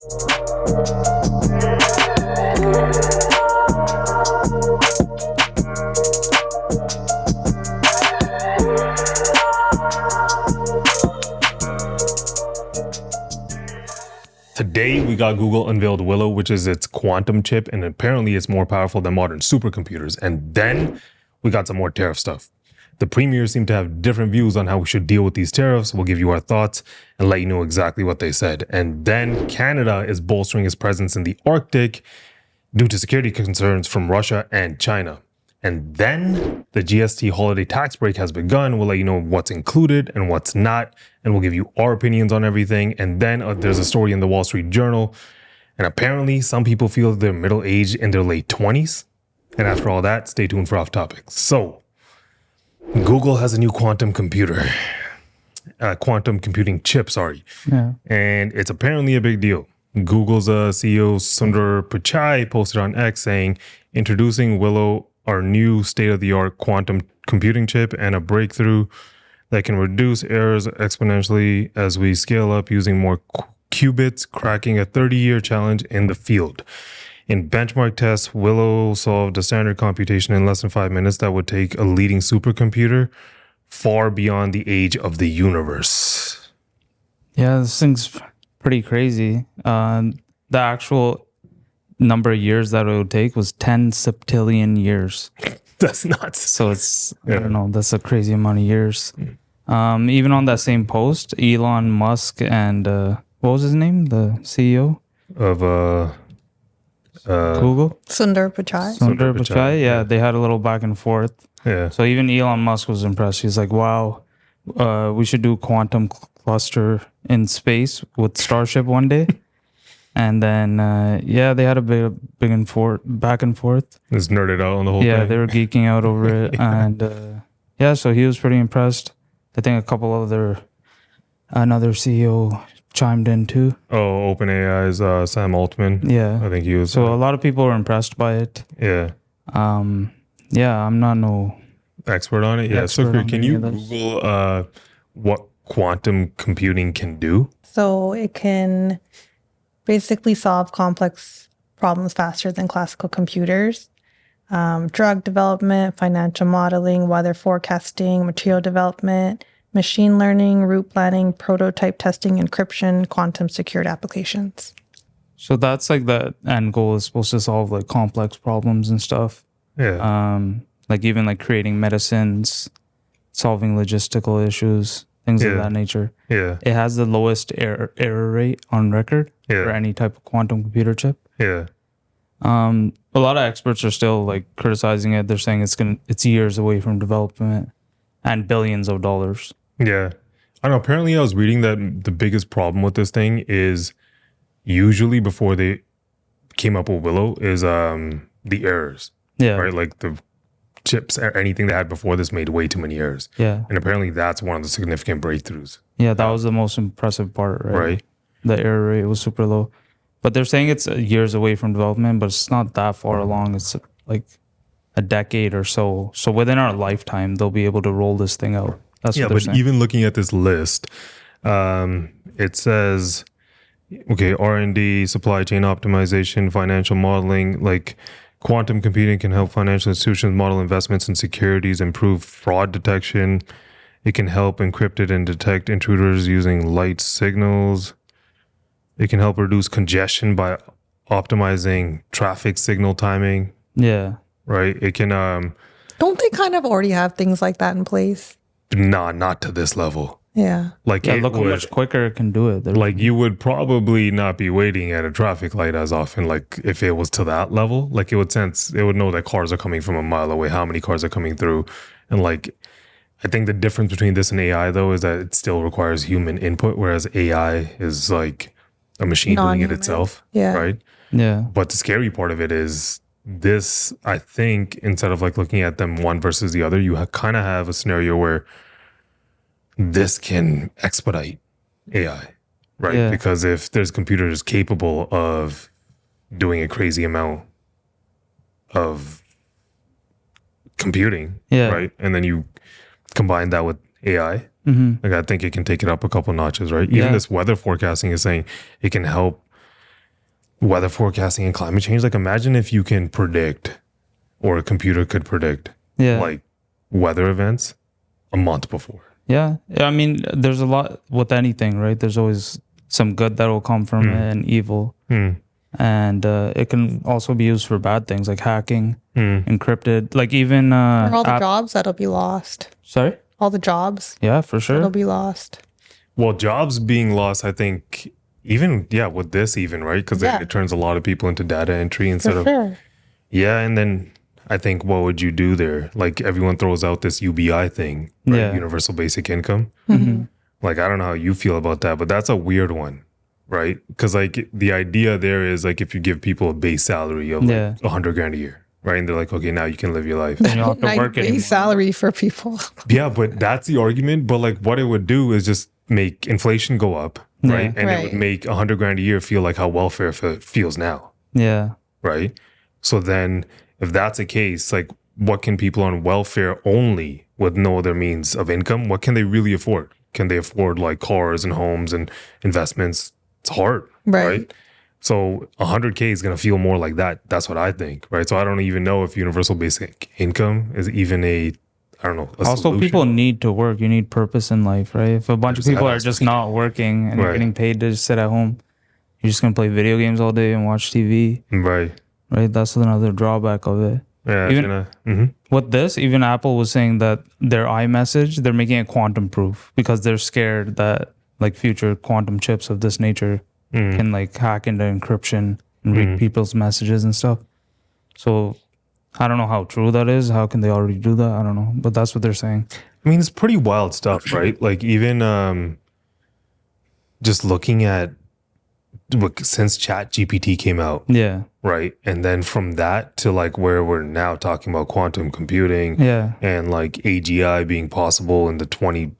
Today, we got Google unveiled Willow, which is its quantum chip, and apparently it's more powerful than modern supercomputers. And then we got some more tariff stuff. The premiers seem to have different views on how we should deal with these tariffs. We'll give you our thoughts and let you know exactly what they said. And then Canada is bolstering its presence in the Arctic due to security concerns from Russia and China. And then the GST holiday tax break has begun. We'll let you know what's included and what's not. And we'll give you our opinions on everything. And then there's a story in the Wall Street Journal. And apparently some people feel they're middle-aged in their late 20s. And after all that, stay tuned for Off Topic. So Google has a new quantum computer, quantum computing chip, Yeah. And it's apparently a big deal. Google's CEO Sundar Pichai posted on X saying, introducing Willow, our new state-of-the-art quantum computing chip, and a breakthrough that can reduce errors exponentially as we scale up using more qubits, cracking a 30-year challenge in the field. In benchmark tests, Willow solved a standard computation in less than 5 minutes that would take a leading supercomputer far beyond the age of the universe. Yeah, this thing's pretty crazy. The actual number of years that it would take was 10 septillion years. That's nuts. So it's, I don't know, that's a crazy amount of years. Even on that same post, Elon Musk and, what was his name? The CEO? Of Google? Sundar Pichai. Sundar Pichai, yeah, they had a little back and forth. Yeah. So even Elon Musk was impressed. He's like, wow, we should do quantum cluster in space with Starship one day. And then, they had a big back and forth. Just nerded out on the whole thing. Yeah, they were geeking out over it. And so he was pretty impressed. I think a couple another CEO chimed in too. Oh, OpenAI's Sam Altman. Yeah. I think he was. So a lot of people were impressed by it. Yeah. I'm not no expert on it. Yeah. So can you Google what quantum computing can do? So it can basically solve complex problems faster than classical computers. Drug development, financial modeling, weather forecasting, material development, machine learning, route planning, prototype testing, encryption, quantum secured applications. So that's like the end goal is supposed to solve like complex problems and stuff. Yeah. Like even like creating medicines, solving logistical issues, things of that nature. Yeah. It has the lowest error rate on record for any type of quantum computer chip. Yeah. A lot of experts are still like criticizing it. They're saying it's years away from development and billions of dollars. Yeah. I don't know. Apparently I was reading that the biggest problem with this thing is usually before they came up with Willow is the errors. Yeah. Right? Like the chips or anything they had before this made way too many errors. Yeah. And apparently that's one of the significant breakthroughs. Yeah, that was the most impressive part, right? Right. The error rate was super low. But they're saying it's years away from development, but it's not that far along. It's like a decade or so. So within our lifetime, they'll be able to roll this thing out. That's what they're saying. Even looking at this list, it says, okay, R&D, supply chain optimization, financial modeling, like quantum computing can help financial institutions model investments in securities, improve fraud detection. It can help encrypt it and detect intruders using light signals. It can help reduce congestion by optimizing traffic signal timing. Yeah. Right? It can... Don't they kind of already have things like that in place? Nah, not to this level. Yeah. Like look how much quicker it can do it. Like you would probably not be waiting at a traffic light as often, like if it was to that level. Like it would know that cars are coming from a mile away, how many cars are coming through. And like, I think the difference between this and AI though is that it still requires human input, whereas AI is like a machine doing it itself. Yeah. Right? Yeah. But the scary part of it is this, I think, instead of like looking at them one versus the other, you kind of have a scenario where this can expedite AI, right? Yeah. Because if there's computers capable of doing a crazy amount of computing, right? And then you combine that with AI, like I think it can take it up a couple notches, right? Even this weather forecasting is saying it can help weather forecasting and climate change. Like imagine if you can predict, or a computer could predict, like weather events a month before. Yeah. I mean, there's a lot with anything, right? There's always some good that will come from it and evil. And it can also be used for bad things like hacking, encrypted, like even all the jobs that'll be lost. Sorry? All the jobs Yeah, for sure. that'll be lost. Well, jobs being lost, I think, even with this, even right, because it turns a lot of people into data entry instead of and then I think what would you do there? Like everyone throws out this UBI thing, right? Universal Basic Income. Like I don't know how you feel about that, but that's a weird one, right? Because like the idea there is like if you give people a base salary of like $100,000 a year, right? And they're like, okay, now you can live your life. And you don't have to work anymore. Base salary for people. Yeah, but that's the argument. But like what it would do is just make inflation go up, right? And it would make $100,000 a year feel like how welfare feels now. Yeah. Right. So then if that's the case, like what can people on welfare only with no other means of income, what can they really afford? Can they afford like cars and homes and investments? It's hard. Right. So 100K is going to feel more like that. That's what I think. Right. So I don't even know if universal basic income is even a also solution. People need to work. You need purpose in life, right? If a bunch of people are just not working and you're getting paid to just sit at home, you're just going to play video games all day and watch TV. Right. That's another drawback of it. Yeah. Even with this, even Apple was saying that their iMessage, they're making it quantum proof because they're scared that like future quantum chips of this nature can like hack into encryption and read people's messages and stuff. So I don't know how true that is. How can they already do that? I don't know. But that's what they're saying. I mean, it's pretty wild stuff, right? Like even just looking at since ChatGPT came out. Yeah. Right. And then from that to like where we're now talking about quantum computing and like AGI being possible in the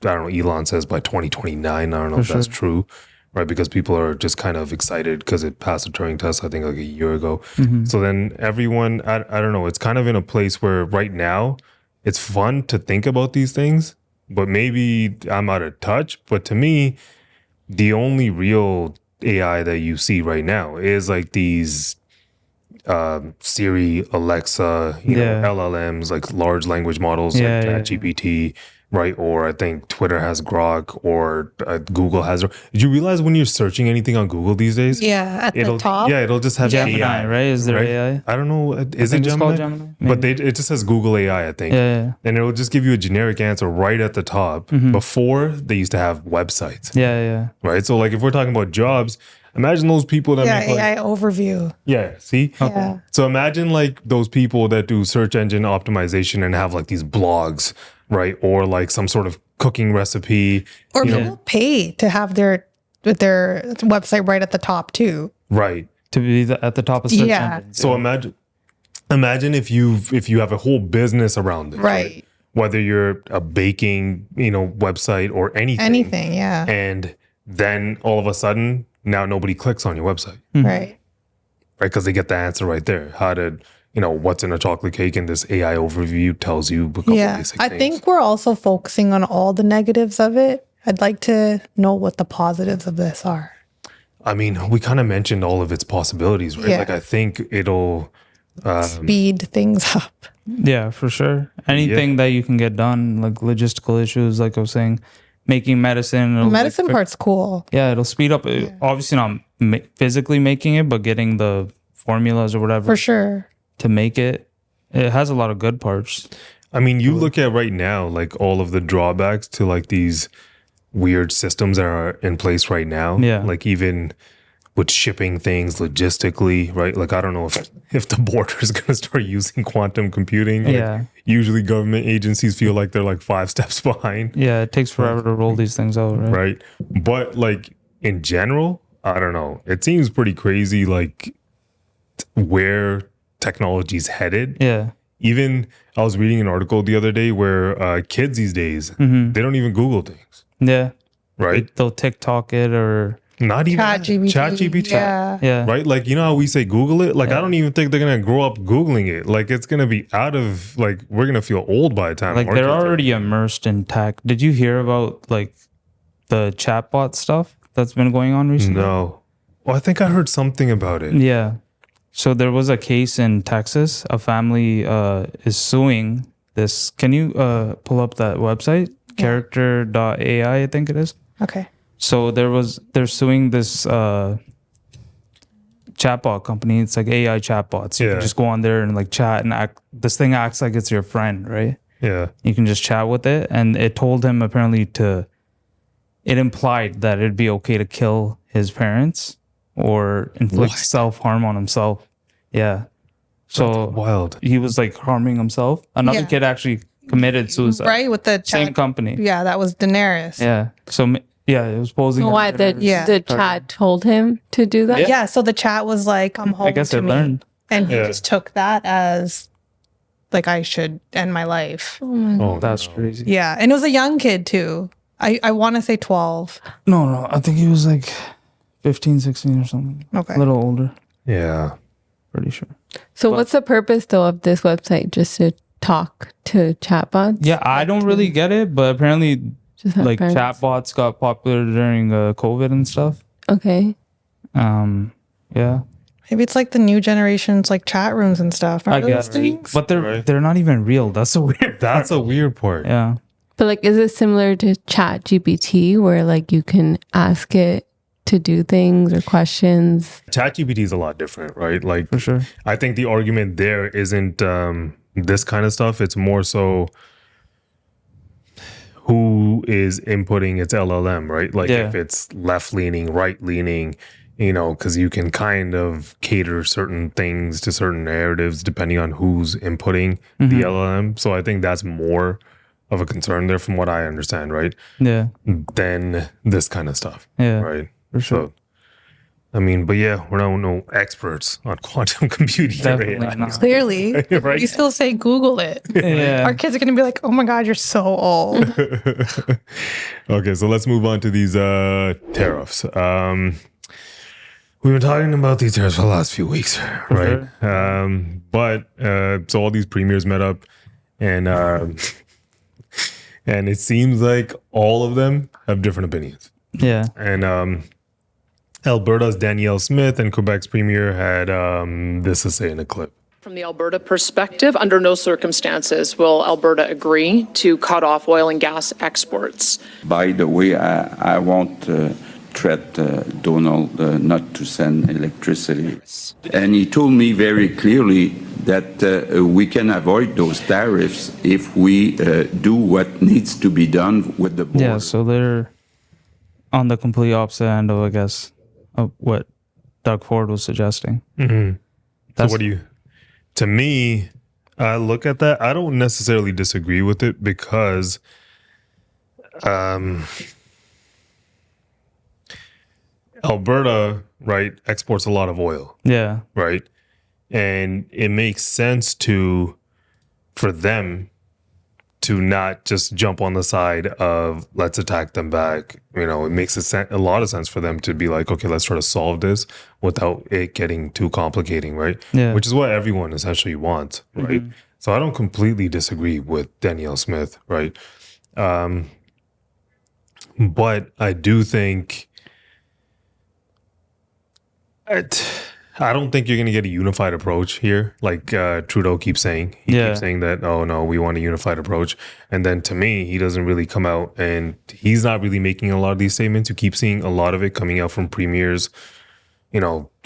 Elon says by 2029. I don't know if that's true. Right. Because people are just kind of excited because it passed the Turing test, I think like a year ago. So then everyone, I don't know, it's kind of in a place where right now it's fun to think about these things, but maybe I'm out of touch. But to me, the only real AI that you see right now is like these Siri, Alexa, you know, LLMs, like large language models like ChatGPT, right? Or I think Twitter has Grok, or Google has. Did you realize when you're searching anything on Google these days? Yeah, at the top. Yeah, it'll just have Gemini, AI, right? Is there AI? I don't know. Is it Gemini? But it just says Google AI, I think. Yeah. And it'll just give you a generic answer right at the top. Before, they used to have websites. Yeah. Right? So like if we're talking about jobs, imagine those people that make AI overview. Yeah, see? Okay. Yeah. So imagine like those people that do search engine optimization and have like these blogs, right? Or like some sort of cooking recipe. Or people pay to have their website right at the top too. Right. To be at the top of search engines. So imagine if you have a whole business around it. Right. Whether you're a baking, website or anything. Anything, yeah. And then all of a sudden, now nobody clicks on your website. Right. Right, because they get the answer right there. How to, what's in a chocolate cake, and this AI overview tells you a couple basic things. I think we're also focusing on all the negatives of it. I'd like to know what the positives of this are. I mean, we kind of mentioned all of its possibilities, right? Yeah. Like, I think it'll speed things up. Yeah, for sure. Anything that you can get done, like logistical issues, like I was saying, making medicine. The medicine part's cool. Yeah, it'll speed up. Yeah. Obviously not physically making it, but getting the formulas or whatever. For sure. To make it. It has a lot of good parts. I mean, you look at right now, like all of the drawbacks to like these weird systems that are in place right now. Yeah. Like even with shipping things logistically, right? Like, I don't know if the border is going to start using quantum computing. Like, usually government agencies feel like they're like 5 steps behind. Yeah, it takes forever to roll these things out, right? Right. But like in general, I don't know. It seems pretty crazy, like where technology's headed. Yeah. Even I was reading an article the other day where kids these days, they don't even Google things. Yeah. Right. They'll TikTok it or... Not even ChatGPT. Yeah. Right? Like, how we say Google it? Like, I don't even think they're going to grow up Googling it. Like, it's going to be out of, like, we're going to feel old by the time. Like, they're already immersed in tech. Did you hear about, like, the chatbot stuff that's been going on recently? No. Well, I think I heard something about it. Yeah. So there was a case in Texas. A family is suing this. Can you pull up that website? Yeah. Character.ai, I think it is. Okay. So they're suing this chatbot company. It's like AI chatbots. You Yeah. can just go on there and like chat and act. This thing acts like it's your friend, right? Yeah. You can just chat with it. And it told him apparently it implied that it'd be okay to kill his parents or inflict What? self-harm on himself. Yeah. So That's wild. he was like harming himself. Another Yeah. kid actually committed suicide. Right, with the Same chat. company. Yeah, that was Daenerys. Yeah. So yeah, it was posing. as Why the Yeah. the chat told him to do that? Yeah, so the chat was like, "Come home I guess to it me," learned. and he Yeah. just took that as like I should end my life. Oh my God. Oh, That's no. crazy. Yeah, and it was a young kid too. I want to say 12. No, I think he was like 15, 16 or something. Okay. A little older, Yeah. pretty sure. So But- what's the purpose though of this website? Just to talk to chatbots? Yeah, I don't really get it, but apparently Just have like friends? chatbots got popular during COVID and stuff. Okay. Yeah, Maybe it's like the new generations, like chat rooms and stuff. I Remember those guess. things? But Right. they're not even real. That's a weird. That's a weird part. Yeah. But like, is it similar to Chat GPT where like you can ask it to do things or questions? ChatGPT is a lot different, right? Like, For sure. I think the argument there isn't this kind of stuff. It's more so who is inputting its LLM, right? Like Yeah. if it's left leaning, right leaning, because you can kind of cater certain things to certain narratives depending on who's inputting the LLM. So I think that's more of a concern there from what I understand, right? Yeah. Than this kind of stuff, Yeah. right? For sure. So, I mean, but yeah, we're not no experts on quantum computing. or Definitely AI. not. Clearly, Right. you still say Google it. Yeah. Our kids are going to be like, "Oh my God, you're so old." Okay, so let's move on to these tariffs. We've been talking about these tariffs for the last few weeks, right? But so all these premiers met up, and and it seems like all of them have different opinions. Yeah. And Alberta's Danielle Smith and Quebec's premier had this to say in a clip. From the Alberta perspective, under no circumstances will Alberta agree to cut off oil and gas exports. By the way, I won't threat Donald not to send electricity. And he told me very clearly that we can avoid those tariffs if we do what needs to be done with the border. Yeah. So they're on the complete opposite end of, I guess, of what Doug Ford was suggesting. So That's- what do you? To me, I look at that. I don't necessarily disagree with it because, Alberta, right, exports a lot of oil, Yeah. right, and it makes sense for them to not just jump on the side of let's attack them back. It makes a lot of sense for them to be like, okay, let's try to solve this without it getting too complicating, right? Yeah. Which is what everyone essentially wants, right? So I don't completely disagree with Danielle Smith, right? But I do think I don't think you're going to get a unified approach here, like Trudeau keeps saying. He Yeah. keeps saying that, oh, no, we want a unified approach. And then to me, he doesn't really come out and he's not really making a lot of these statements. You keep seeing a lot of it coming out from premiers,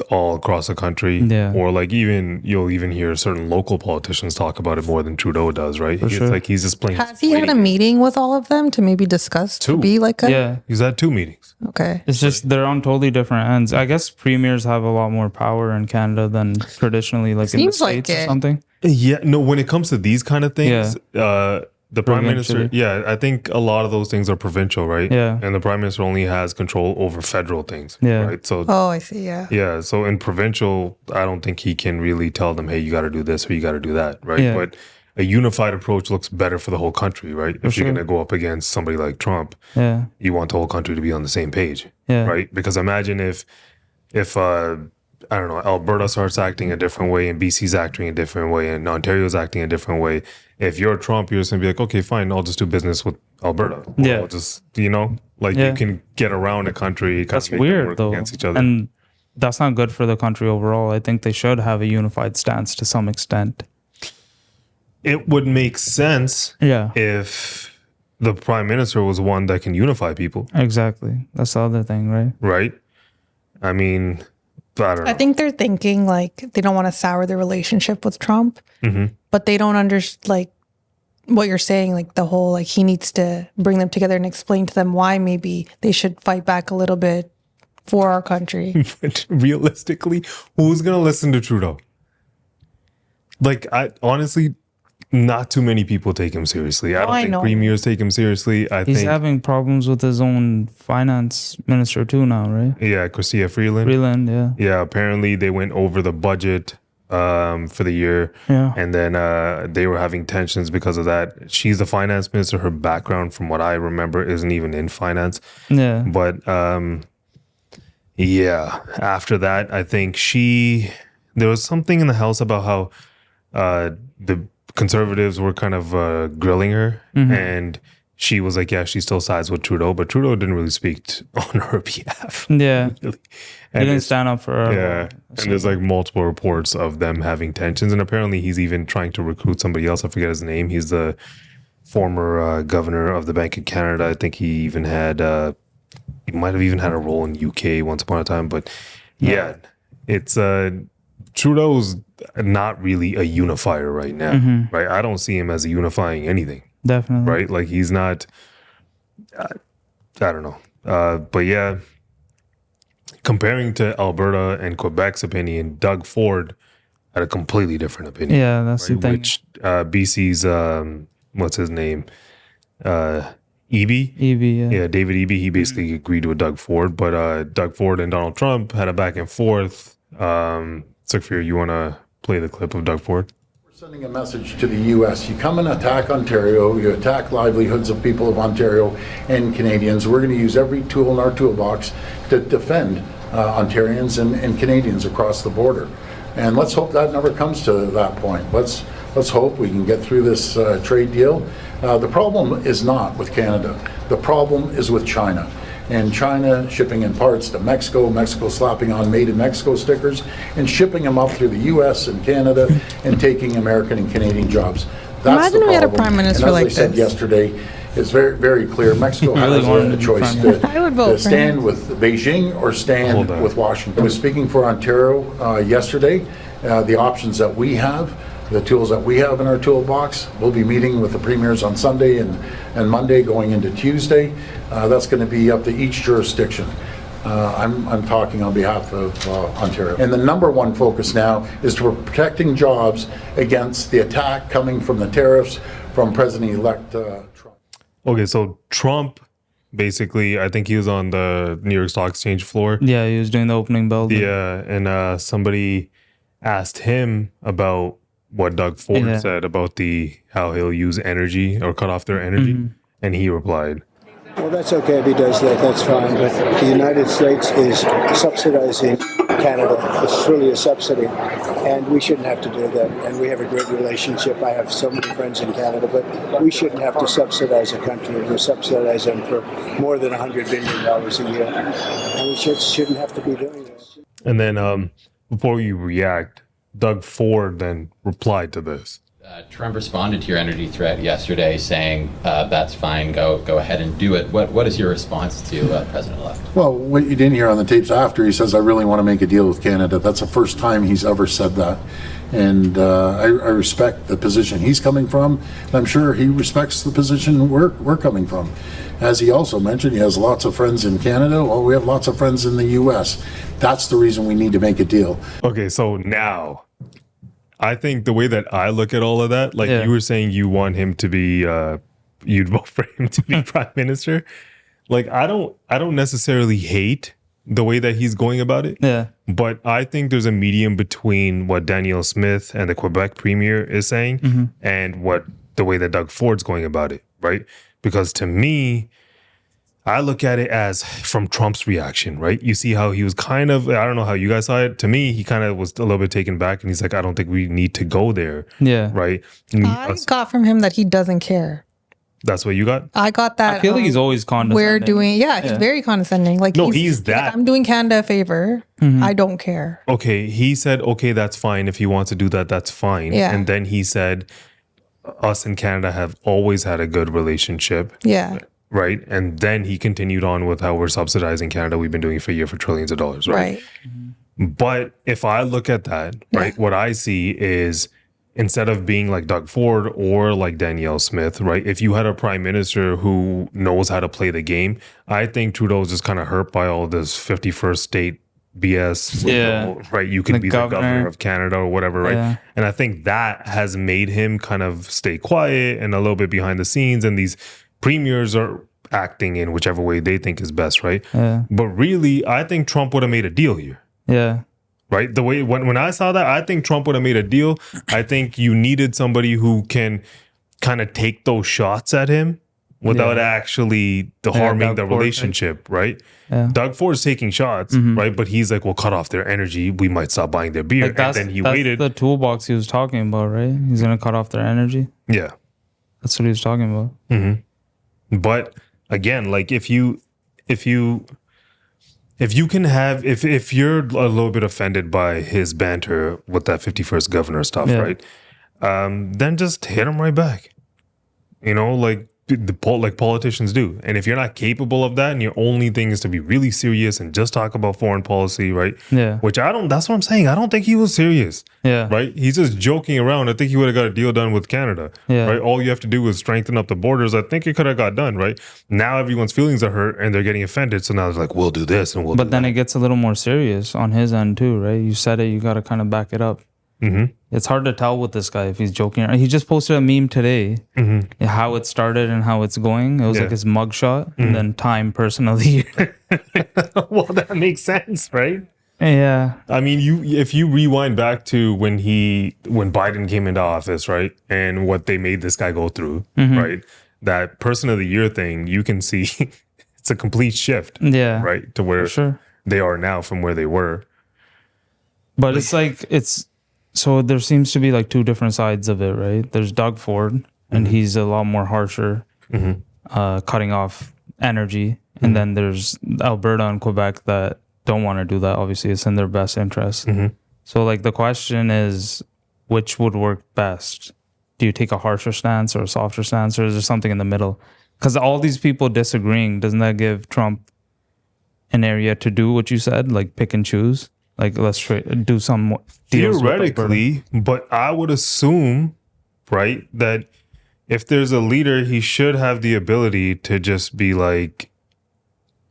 all across the country. Yeah. Or like you'll even hear certain local politicians talk about it more than Trudeau does, right? It's sure. like he's just playing. Has he had a meeting with all of them to maybe discuss to Two. be like a Yeah. He's had 2 meetings. okay? It's just they're on totally different ends. I guess premiers have a lot more power in Canada than traditionally, like in the Seems like States or it. something. Yeah, no, when it comes to these kind of things, the prime minister, Provincially. I think a lot of those things are provincial, right? Yeah. And the prime minister only has control over federal things, Yeah. right? So, Oh, I see. Yeah. yeah, so in provincial, I don't think he can really tell them, hey, you got to do this or you got to do that, right? Yeah. But a unified approach looks better for the whole country, right? If you're sure. going to go up against somebody like Trump, Yeah. you want the whole country to be on the same page, Yeah. right? Because imagine if I don't know, Alberta starts acting a different way and BC's acting a different way and Ontario's acting a different way. If you're Trump, you're just gonna be like, okay, fine, I'll just do business with Alberta. Or Yeah. I'll just, you Yeah. can get around a country. That's make them weird work though. against each other. And that's not good for the country overall. I think they should have a unified stance to some extent. It would make sense Yeah, if the prime minister was one that can unify people, exactly. That's the other thing, right? right? I mean, I don't know. I think they're thinking like they don't want to sour the relationship with Trump, but they don't understand like what you're saying, like the whole like he needs to bring them together and explain to them why maybe they should fight back a little bit for our country. But realistically, who's gonna listen to Trudeau? Like, I honestly, not too many people take him seriously. I don't I think know. premiers take him seriously. I He's think, having problems with his own finance minister too now, right? yeah, Chrystia Freeland. Freeland, yeah. Yeah, apparently they went over the budget for the year, Yeah. and then they were having tensions because of that. She's the finance minister. Her background, from what I remember, isn't even in finance. Yeah. But yeah, after that, I think there was something in the House about how the Conservatives were kind of grilling her, and she was like, yeah, she still sides with Trudeau, but Trudeau didn't really speak on her behalf. Yeah. Really. He And didn't it's- stand up for her. yeah, and there's like multiple reports of them having tensions, and apparently he's even trying to recruit somebody else. I forget his name. He's the former governor of the Bank of Canada. I think he even had he might have even had a role in UK once upon a time. But yeah, it's Trudeau's not really a unifier right now, right? I don't see him as a unifying anything, Definitely. right? Like he's not. I don't know, but yeah. Comparing to Alberta and Quebec's opinion, Doug Ford had a completely different opinion. Yeah, that's the thing. Which BC's what's his name? Eby? Evie, yeah. Yeah, David Eby. He basically agreed with Doug Ford, but Doug Ford and Donald Trump had a back and forth. Sukfir, you want to play the clip of Doug Ford? Sending a message to the U.S. You come and attack Ontario, you attack livelihoods of people of Ontario and Canadians. We're going to use every tool in our toolbox to defend Ontarians and Canadians across the border. And let's hope that never comes to that point. Let's hope we can get through this trade deal. The problem is not with Canada. The problem is with China. And China shipping in parts to Mexico, Mexico slapping on Made in Mexico stickers, and shipping them up through the U.S. and Canada and taking American and Canadian jobs. That's Imagine the we had a problem. prime minister and as like I said this. yesterday, it's very, very clear. Mexico Really has wanted a to be choice prime to, minister. I would vote to for stand him. with Beijing or stand Hold on. with Washington. I was speaking for Ontario yesterday. The options that we have, the tools that we have in our toolbox. We'll be meeting with the premiers on Sunday and Monday going into Tuesday. That's going to be up to each jurisdiction. I'm talking on behalf of Ontario. And the number one focus now is to protecting jobs against the attack coming from the tariffs from President-elect Trump. Okay, so Trump, basically, I think he was on the New York Stock Exchange floor. Yeah, he was doing the opening bell. Yeah, and somebody asked him about what Doug Ford said about how he'll use energy or cut off their energy, and he replied, Well, that's okay if he does that. That's fine. But the United States is subsidizing Canada. It's truly a subsidy. And we shouldn't have to do that. And we have a great relationship. I have so many friends in Canada. But we shouldn't have to subsidize a country. We subsidize them for more than $100 billion a year. And we shouldn't have to be doing that. and then before you react, Doug Ford then replied to this. Trump responded to your energy threat yesterday saying, that's fine, go ahead and do it. What is your response to President-elect? Well, what you didn't hear on the tapes after, he says, I really want to make a deal with Canada. That's the first time he's ever said that. And I respect the position he's coming from. And I'm sure he respects the position we're coming from. As he also mentioned, he has lots of friends in Canada. Well, we have lots of friends in the U.S. That's the reason we need to make a deal. Okay, so now, I think the way that I look at all of that, like Yeah. you were saying you want him to be, you'd vote for him to be prime minister. Like, I don't necessarily hate the way that he's going about it. Yeah. But I think there's a medium between what Danielle Smith and the Quebec premier is saying and the way that Doug Ford's going about it, right? Because to me, I look at it as from Trump's reaction, right? You see how he was kind of, I don't know how you guys saw it. To me, he kind of was a little bit taken back and he's like, I don't think we need to go there, Yeah. right? I got from him that he doesn't care. That's what you got? I got that. I feel like he's always condescending. We're doing, he's very condescending. Like, No, he's that. like, I'm doing Canada a favor. I don't care. Okay, he said, okay, that's fine. If he wants to do that, that's fine. Yeah. And then he said, us in Canada have always had a good relationship. Yeah. Right. And then he continued on with how we're subsidizing Canada. We've been doing it for a year for trillions of dollars. Right. But if I look at that, right, what I see is instead of being like Doug Ford or like Danielle Smith, right, if you had a prime minister who knows how to play the game, I think Trudeau's just kind of hurt by all this 51st state BS. Right. You can be the governor of Canada or whatever. Right. Yeah. And I think that has made him kind of stay quiet and a little bit behind the scenes. And these premiers are acting in whichever way they think is best. Right. Yeah. But really, I think Trump would have made a deal here. Yeah. Right. The way when I saw that, I think Trump would have made a deal. I think you needed somebody who can kind of take those shots at him without actually harming the relationship. Right. Yeah. Doug Ford's taking shots. Right. But he's like, we'll cut off their energy. We might stop buying their beer. Like and then he that's waited. the toolbox he was talking about, right? He's going to cut off their energy. Yeah. That's what he was talking about. But again, like if you can have if you're a little bit offended by his banter with that 51st governor stuff, right? Then just hit him right back. You know, like like politicians do. And if you're not capable of that and your only thing is to be really serious and just talk about foreign policy, right? Yeah. Which that's what I'm saying. I don't think he was serious. Yeah. Right? He's just joking around. I think he would have got a deal done with Canada. Yeah. Right? All you have to do is strengthen up the borders. I think it could have got done, right? Now everyone's feelings are hurt and they're getting offended. So now it's like, we'll do this and we'll do But then that. it gets a little more serious on his end too, right? You said it, you got to kind of back it up. It's hard to tell with this guy if he's joking. He just posted a meme today, how it started and how it's going. It was like his mugshot and then Time Person of the Year. Well, that makes sense, right? Yeah. I mean, if you rewind back to when Biden came into office, right, and what they made this guy go through, right, that Person of the Year thing, you can see it's a complete shift, Yeah. right, to where they are now from where they were. But so there seems to be like two different sides of it, right? There's Doug Ford, and he's a lot more harsher, cutting off energy. And then there's Alberta and Quebec that don't want to do that. Obviously, it's in their best interest. So like the question is, which would work best? Do you take a harsher stance or a softer stance, or is there something in the middle? Because all these people disagreeing, doesn't that give Trump an area to do what you said, like pick and choose? Like, let's do some deals theoretically, but I would assume, right, that if there's a leader, he should have the ability to just be like,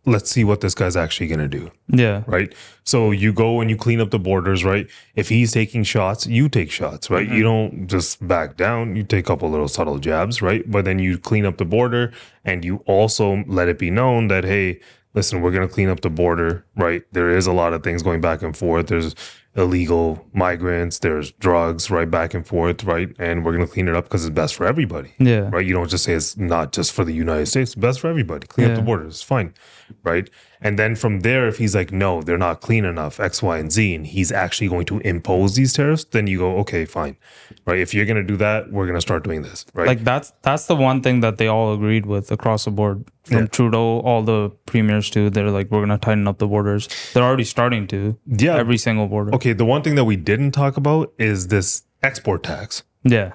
let's see what this guy's actually going to do. Yeah. Right. So you go and you clean up the borders, right? If he's taking shots, you take shots, right? You don't just back down. You take a couple little subtle jabs, right? But then you clean up the border and you also let it be known that, hey, listen, we're going to clean up the border, right? There is a lot of things going back and forth. There's illegal migrants, there's drugs, right, back and forth, right? And we're going to clean it up because it's best for everybody. Yeah. Right? You don't just say it's not just for the United States, it's best for everybody. Clean up the borders, it's fine, right? And then from there, if he's like, no, they're not clean enough, X, Y, and Z, and he's actually going to impose these tariffs, then you go, okay, fine, right? If you're going to do that, we're going to start doing this, right? Like that's the one thing that they all agreed with across the board, from Trudeau, all the premiers too. They're like, we're going to tighten up the borders. They're already starting to. Yeah. Every single border. Okay, the one thing that we didn't talk about is this export tax, Yeah.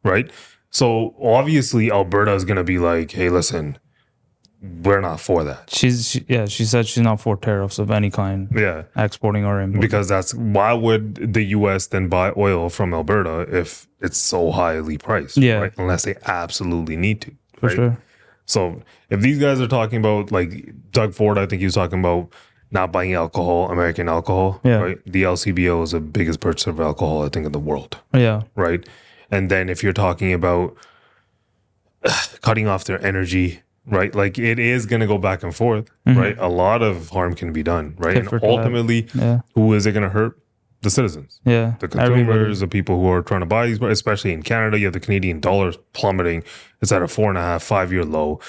right? So obviously Alberta is going to be like, hey, listen, we're not for that. She said she's not for tariffs of any kind. Yeah. Exporting or importing. Because why would the US then buy oil from Alberta if it's so highly priced? Yeah. Right? Unless they absolutely need to. For right? sure. So if these guys are talking about, like Doug Ford, I think he was talking about not buying alcohol, American alcohol. Yeah. Right. The LCBO is the biggest purchaser of alcohol, I think, in the world. Yeah. Right. And then if you're talking about cutting off their energy, right? Like it is going to go back and forth, right? A lot of harm can be done, right? Tit for And tat. ultimately, who is it going to hurt? The citizens, Yeah. the consumers, the people who are trying to buy these, especially in Canada. You have the Canadian dollar plummeting. It's at a 4.5, 5 year low.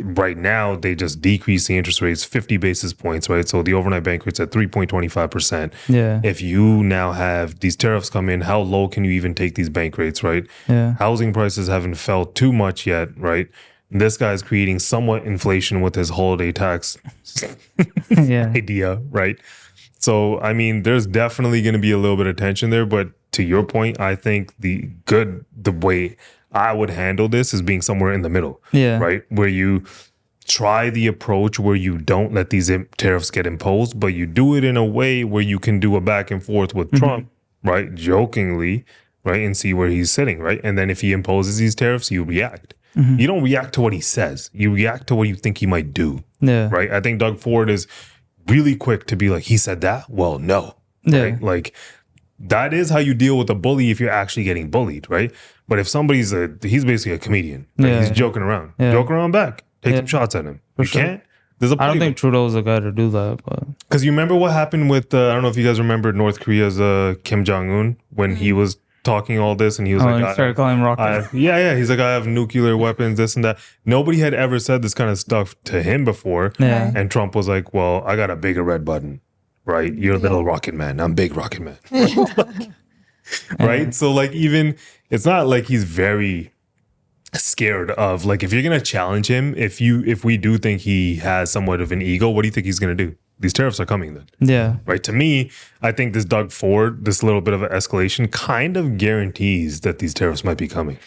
right now they just decrease the interest rates 50 basis points, right? So the overnight bank rate's at 3.25%. Yeah. If you now have these tariffs come in, how low can you even take these bank rates, right? Yeah. Housing prices haven't fell too much yet, right? This guy's creating somewhat inflation with his holiday tax Yeah. idea, right? So, I mean, there's definitely going to be a little bit of tension there. But to your point, I think the way I would handle this is being somewhere in the middle, Yeah. right? Where you try the approach where you don't let these tariffs get imposed, but you do it in a way where you can do a back and forth with Trump, right? Jokingly, right? And see where he's sitting, right? And then if he imposes these tariffs, you react. You don't react to what he says. You react to what you think he might do, Yeah. right? I think Doug Ford is really quick to be like, he said that? Well, no, Yeah. right? Like, that is how you deal with a bully if you're actually getting bullied, right? But if somebody's he's basically a comedian. Right? Yeah. He's joking around. Yeah. Joke around back. Take Yeah. some shots at him. For You sure. can't. There's a I don't think Trudeau's the guy to do that, but because you remember what happened with I don't know if you guys remember North Korea's Kim Jong-un when he was talking all this and he was he like, started calling him rocket. yeah. He's like, I have nuclear weapons, this and that. Nobody had ever said this kind of stuff to him before. Yeah. And Trump was like, well, I got a bigger red button, right? You're a little rocket man. I'm big rocket man. Right? So like even, it's not like he's very scared of, like, if you're going to challenge him, if we do think he has somewhat of an ego, what do you think he's going to do? These tariffs are coming then. Yeah. Right. To me, I think this Doug Ford, this little bit of an escalation kind of guarantees that these tariffs might be coming.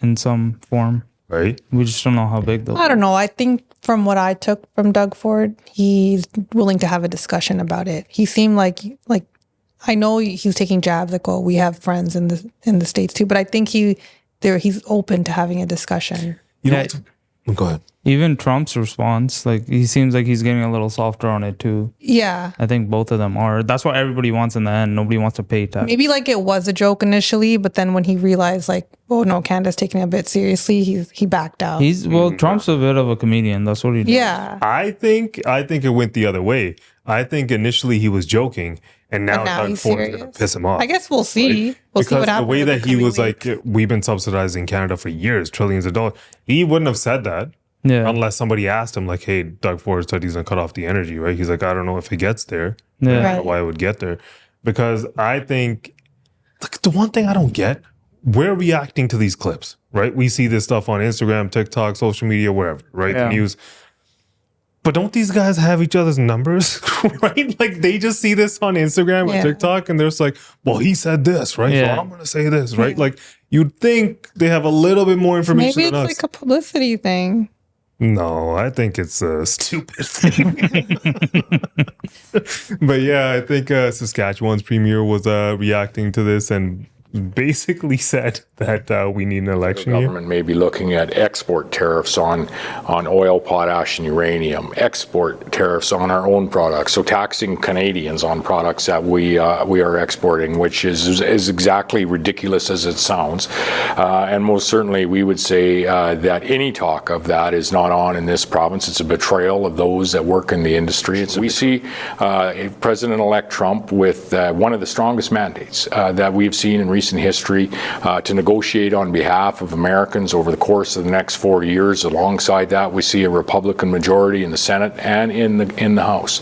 In some form. Right. We just don't know how big they'll I don't know. I think from what I took from Doug Ford, he's willing to have a discussion about it. He seemed like I know he's taking jabs like, oh, we have friends in the States too, but I think he's open to having a discussion. Go ahead. Even Trump's response, like he seems like he's getting a little softer on it too. Yeah. I think both of them are. That's what everybody wants in the end. Nobody wants to pay tax. Maybe like it was a joke initially, but then when he realized like, oh no, Canada's taking it a bit seriously, he backed out. Trump's a bit of a comedian. That's what he does. Yeah. I think it went the other way. I think initially he was joking, and now Doug he's Ford is going serious. to piss him off. I guess we'll see. Right? We'll see what happens. The way in that he coming was weeks. like, we've been subsidizing Canada for years, trillions of dollars. He wouldn't have said that. Yeah. Unless somebody asked him, like, hey, Doug Ford said he's going to cut off the energy, right? He's like, I don't know if it gets there. Yeah. I don't know Right. why it would get there. Because I think, like, the one thing I don't get, we're reacting to these clips, right? We see this stuff on Instagram, TikTok, social media, wherever, right? Yeah. The news. But don't these guys have each other's numbers, right? Like, they just see this on Instagram or Yeah. TikTok, and they're just like, well, he said this, right? Yeah. So I'm going to say this, right? Like, you'd think they have a little bit more information Maybe it's than us. like a publicity thing. No, I think it's a stupid thing. But yeah, I think Saskatchewan's premier was reacting to this and basically said that we need an election The year. government may be looking at export tariffs on oil, potash, and uranium, export tariffs on our own products, so taxing Canadians on products that we are exporting, which is exactly ridiculous as it sounds. And most certainly we would say that any talk of that is not on in this province. It's a betrayal of those that work in the industry. We see President-elect Trump with one of the strongest mandates that we've seen in recent history to negotiate on behalf of Americans over the course of the next 4 years. Alongside that, we see a Republican majority in the Senate and in the House.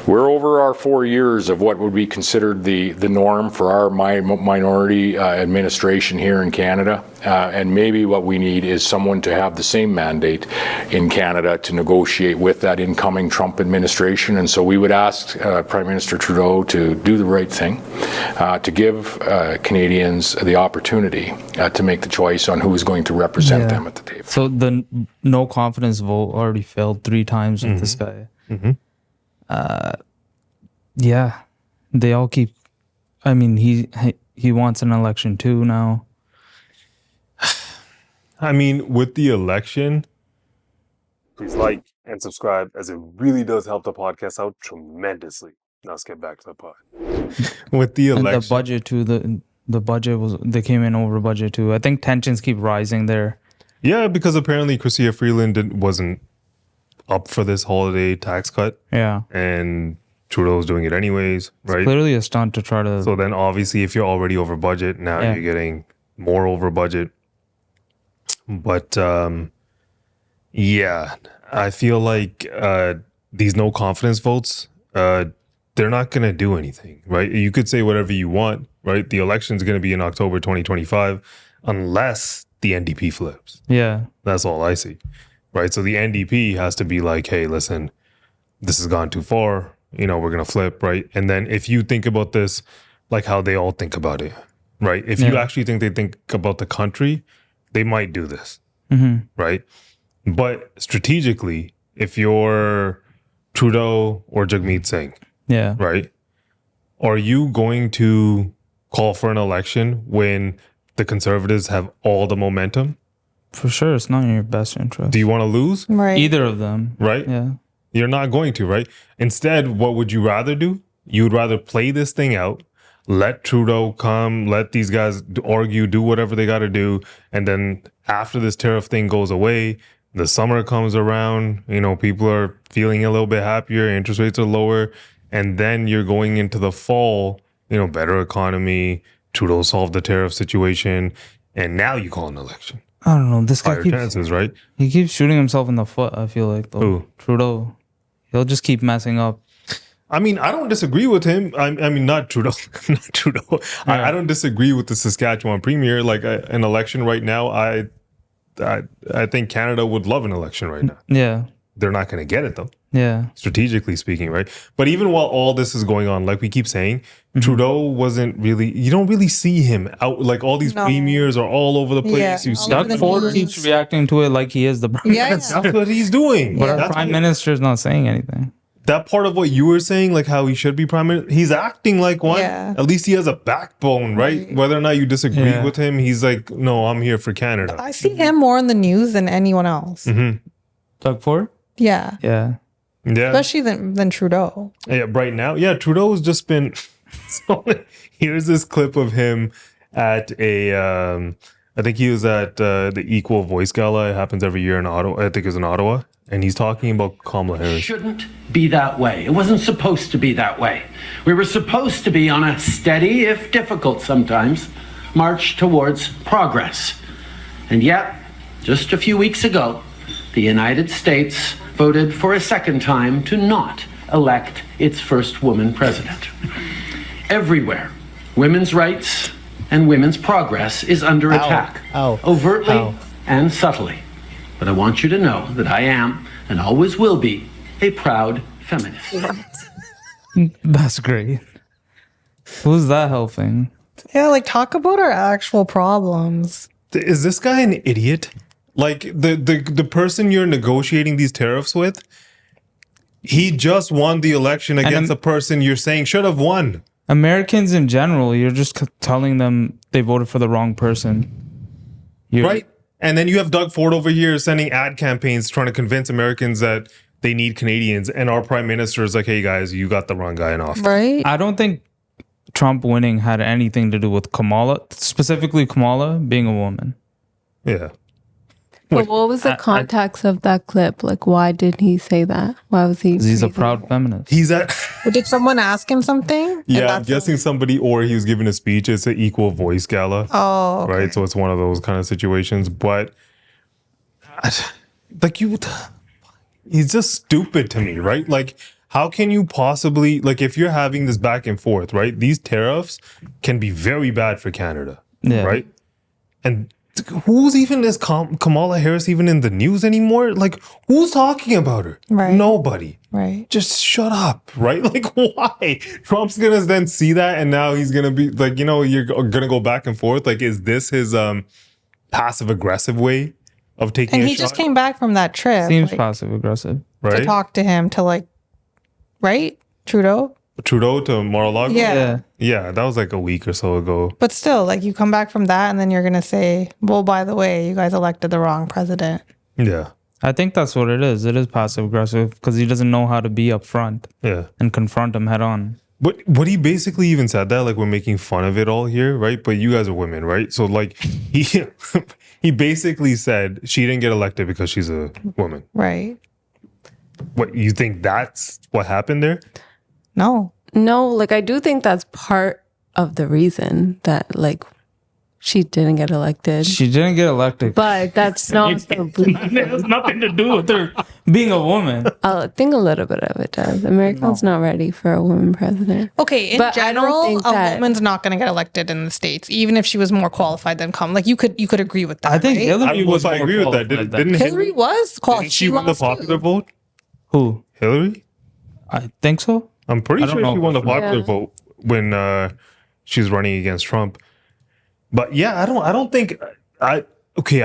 We're over our 4 years of what would be considered the norm for our minority administration here in Canada. And maybe what we need is someone to have the same mandate in Canada to negotiate with that incoming Trump administration. And so we would ask Prime Minister Trudeau to do the right thing, to give Canadians the opportunity to make the choice on who is going to represent them at the table. So the no confidence vote already failed 3 times with this guy. Mm-hmm. Yeah, they all keep. I mean, he wants an election too now. I mean, with the election, please like and subscribe, as it really does help the podcast out tremendously. Now let's get back to the pod. With the election, And the budget too. The budget they came in over budget too. I think tensions keep rising there. yeah, because apparently Chrystia Freeland wasn't up for this holiday tax cut, Yeah, and Trudeau's doing it anyways, right? clearly a stunt to try to. So then obviously if you're already over budget, now you're getting more over budget. But Yeah, I feel like these no confidence votes, they're not going to do anything, right? You could say whatever you want, right? The election's going to be in October 2025 unless the NDP flips. Yeah. That's all I see, right? So the NDP has to be like, hey, listen, this has gone too far. You know, we're going to flip, right? And then if you think about this, like how they all think about it, right? If you actually think they think about the country, they might do this, right? But strategically, if you're Trudeau or Jagmeet Singh, Yeah. right? Are you going to call for an election when the Conservatives have all the momentum? For sure, it's not in your best interest. Do you want to lose? Right. Either of them. Right? Yeah. You're not going to, right? Instead, what would you rather do? You would rather play this thing out, let Trudeau come, let these guys argue, do whatever they got to do. And then after this tariff thing goes away, the summer comes around, you know, people are feeling a little bit happier, interest rates are lower. And then you're going into the fall, you know, better economy, Trudeau solved the tariff situation. And now you call an election. I don't know. This guy Higher keeps, chances, right? he keeps shooting himself in the foot, I feel like. Though. Who? Trudeau. He'll just keep messing up. I mean, I don't disagree with him. I mean, not Trudeau. Not Trudeau. I don't disagree with the Saskatchewan premier. Like an election right now, I think Canada would love an election right now. Yeah. They're not going to get it though, Yeah. strategically speaking, right? But even while all this is going on, like we keep saying, Trudeau wasn't really. You don't really see him out. Like all these premiers are all over the place. Yeah, You all see, over Doug the Ford news. keeps reacting to it like he is the prime minister. that's what he's doing. But our That's prime what- minister's not saying anything. that part of what you were saying, like how he should be prime minister, he's acting like one. Yeah. At least he has a backbone, right? Whether or not you disagree Yeah. with him, he's like, no, I'm here for Canada. I see him more in the news than anyone else. Doug Ford? Yeah. Yeah. Yeah. Especially than Trudeau. Yeah, right now. Yeah, Trudeau's just been. So here's this clip of him at a. I think he was at the Equal Voice Gala. It happens every year in Ottawa. I think it was in Ottawa, and he's talking about Kamala Harris. Shouldn't be that way. It wasn't supposed to be that way. We were supposed to be on a steady, if difficult sometimes, march towards progress. And yet, just a few weeks ago, the United States voted for a second time to not elect its first woman president. Everywhere, women's rights and women's progress is under attack, overtly and subtly. But I want you to know that I am, and always will be, a proud feminist. That's great. Who's that helping? Yeah, like talk about our actual problems. Is this guy an idiot? Like the person you're negotiating these tariffs with, he just won the election against a person you're saying should have won. Americans in general, you're just telling them they voted for the wrong person. Right? And then you have Doug Ford over here sending ad campaigns trying to convince Americans that they need Canadians. And our prime minister is like, hey guys, you got the wrong guy in office. Right? I don't think Trump winning had anything to do with Kamala, specifically Kamala being a woman. Yeah. But what was the context of that clip? Like, why did he say that? Why was he? 'Cause he's a proud feminist. He's at. Did someone ask him something? And Yeah, I'm that's guessing somebody, or he was giving a speech. It's an Equal Voice Gala. Oh, okay. Right. So it's one of those kind of situations. But like he's just stupid to me, right? Like, how can you possibly, like, if you're having this back and forth, right? These tariffs can be very bad for Canada, right? And who's even, is Kamala Harris even in the news anymore? Like, who's talking about her? Right. Nobody. Right. Just shut up, right? Like, why? Trump's gonna then see that, and now he's gonna be like, you know, you're gonna go back and forth. Like, is this his passive aggressive way of taking And a he shot? just came back from that trip. Seems like, passive aggressive. to Right? talk to him to like, right? Trudeau? Trudeau to Mar-a-Lago? Yeah. Yeah, that was like a week or so ago. But still, like you come back from that and then you're going to say, well, by the way, you guys elected the wrong president. Yeah. I think that's what it is. It is passive aggressive because he doesn't know how to be upfront Yeah. and confront him head on. But what he basically even said that, like, we're making fun of it all here, right? But you guys are women, right? So like he basically said she didn't get elected because she's a woman. Right. What, you think that's what happened there? No. No, like I do think that's part of the reason that like she didn't get elected. She didn't get elected. But that's not the reason. It has nothing to do with her being a woman. I think a little bit of it does. America's not ready for a woman president. Okay, in But I don't general, think a that- woman's not going to get elected in the States, even if she was more qualified than Kamala. Like you could agree with that. I think right? Hillary was I more agree with that. qualified Didn't Hillary was qualified. Didn't she win the lost too. popular vote? Who? Hillary? I think so. I'm pretty I don't sure know she won the for sure. popular Yeah. vote when she was running against Trump. But yeah, I don't think I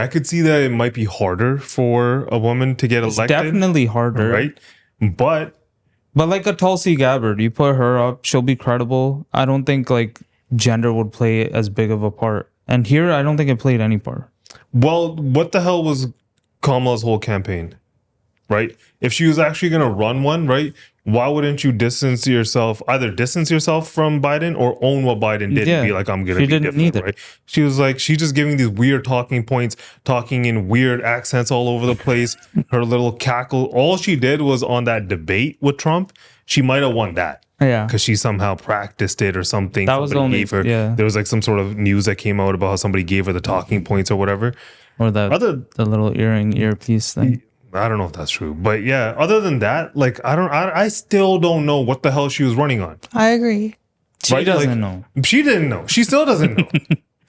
could see that it might be harder for a woman to get It's elected. definitely harder. Right? But Like a Tulsi Gabbard, you put her up, she'll be credible. I don't think like gender would play as big of a part. And here, I don't think it played any part. well, what the hell was Kamala's whole campaign? Right? If she was actually gonna run one, right? Why wouldn't you distance yourself from Biden or own what Biden did and be like, I'm gonna she be didn't different, need it. right? She was like, she's just giving these weird talking points, talking in weird accents all over the place. Her little cackle. All she did was on that debate with Trump. She might have won that. Yeah. Because she somehow practiced it or something. That was Somebody only- gave her. yeah. There was like some sort of news that came out about how somebody gave her the talking points or whatever. Or the little earpiece thing. I don't know if that's true, but yeah. Other than that, like I still don't know what the hell she was running on. I agree. She doesn't know. She didn't know. She still doesn't know.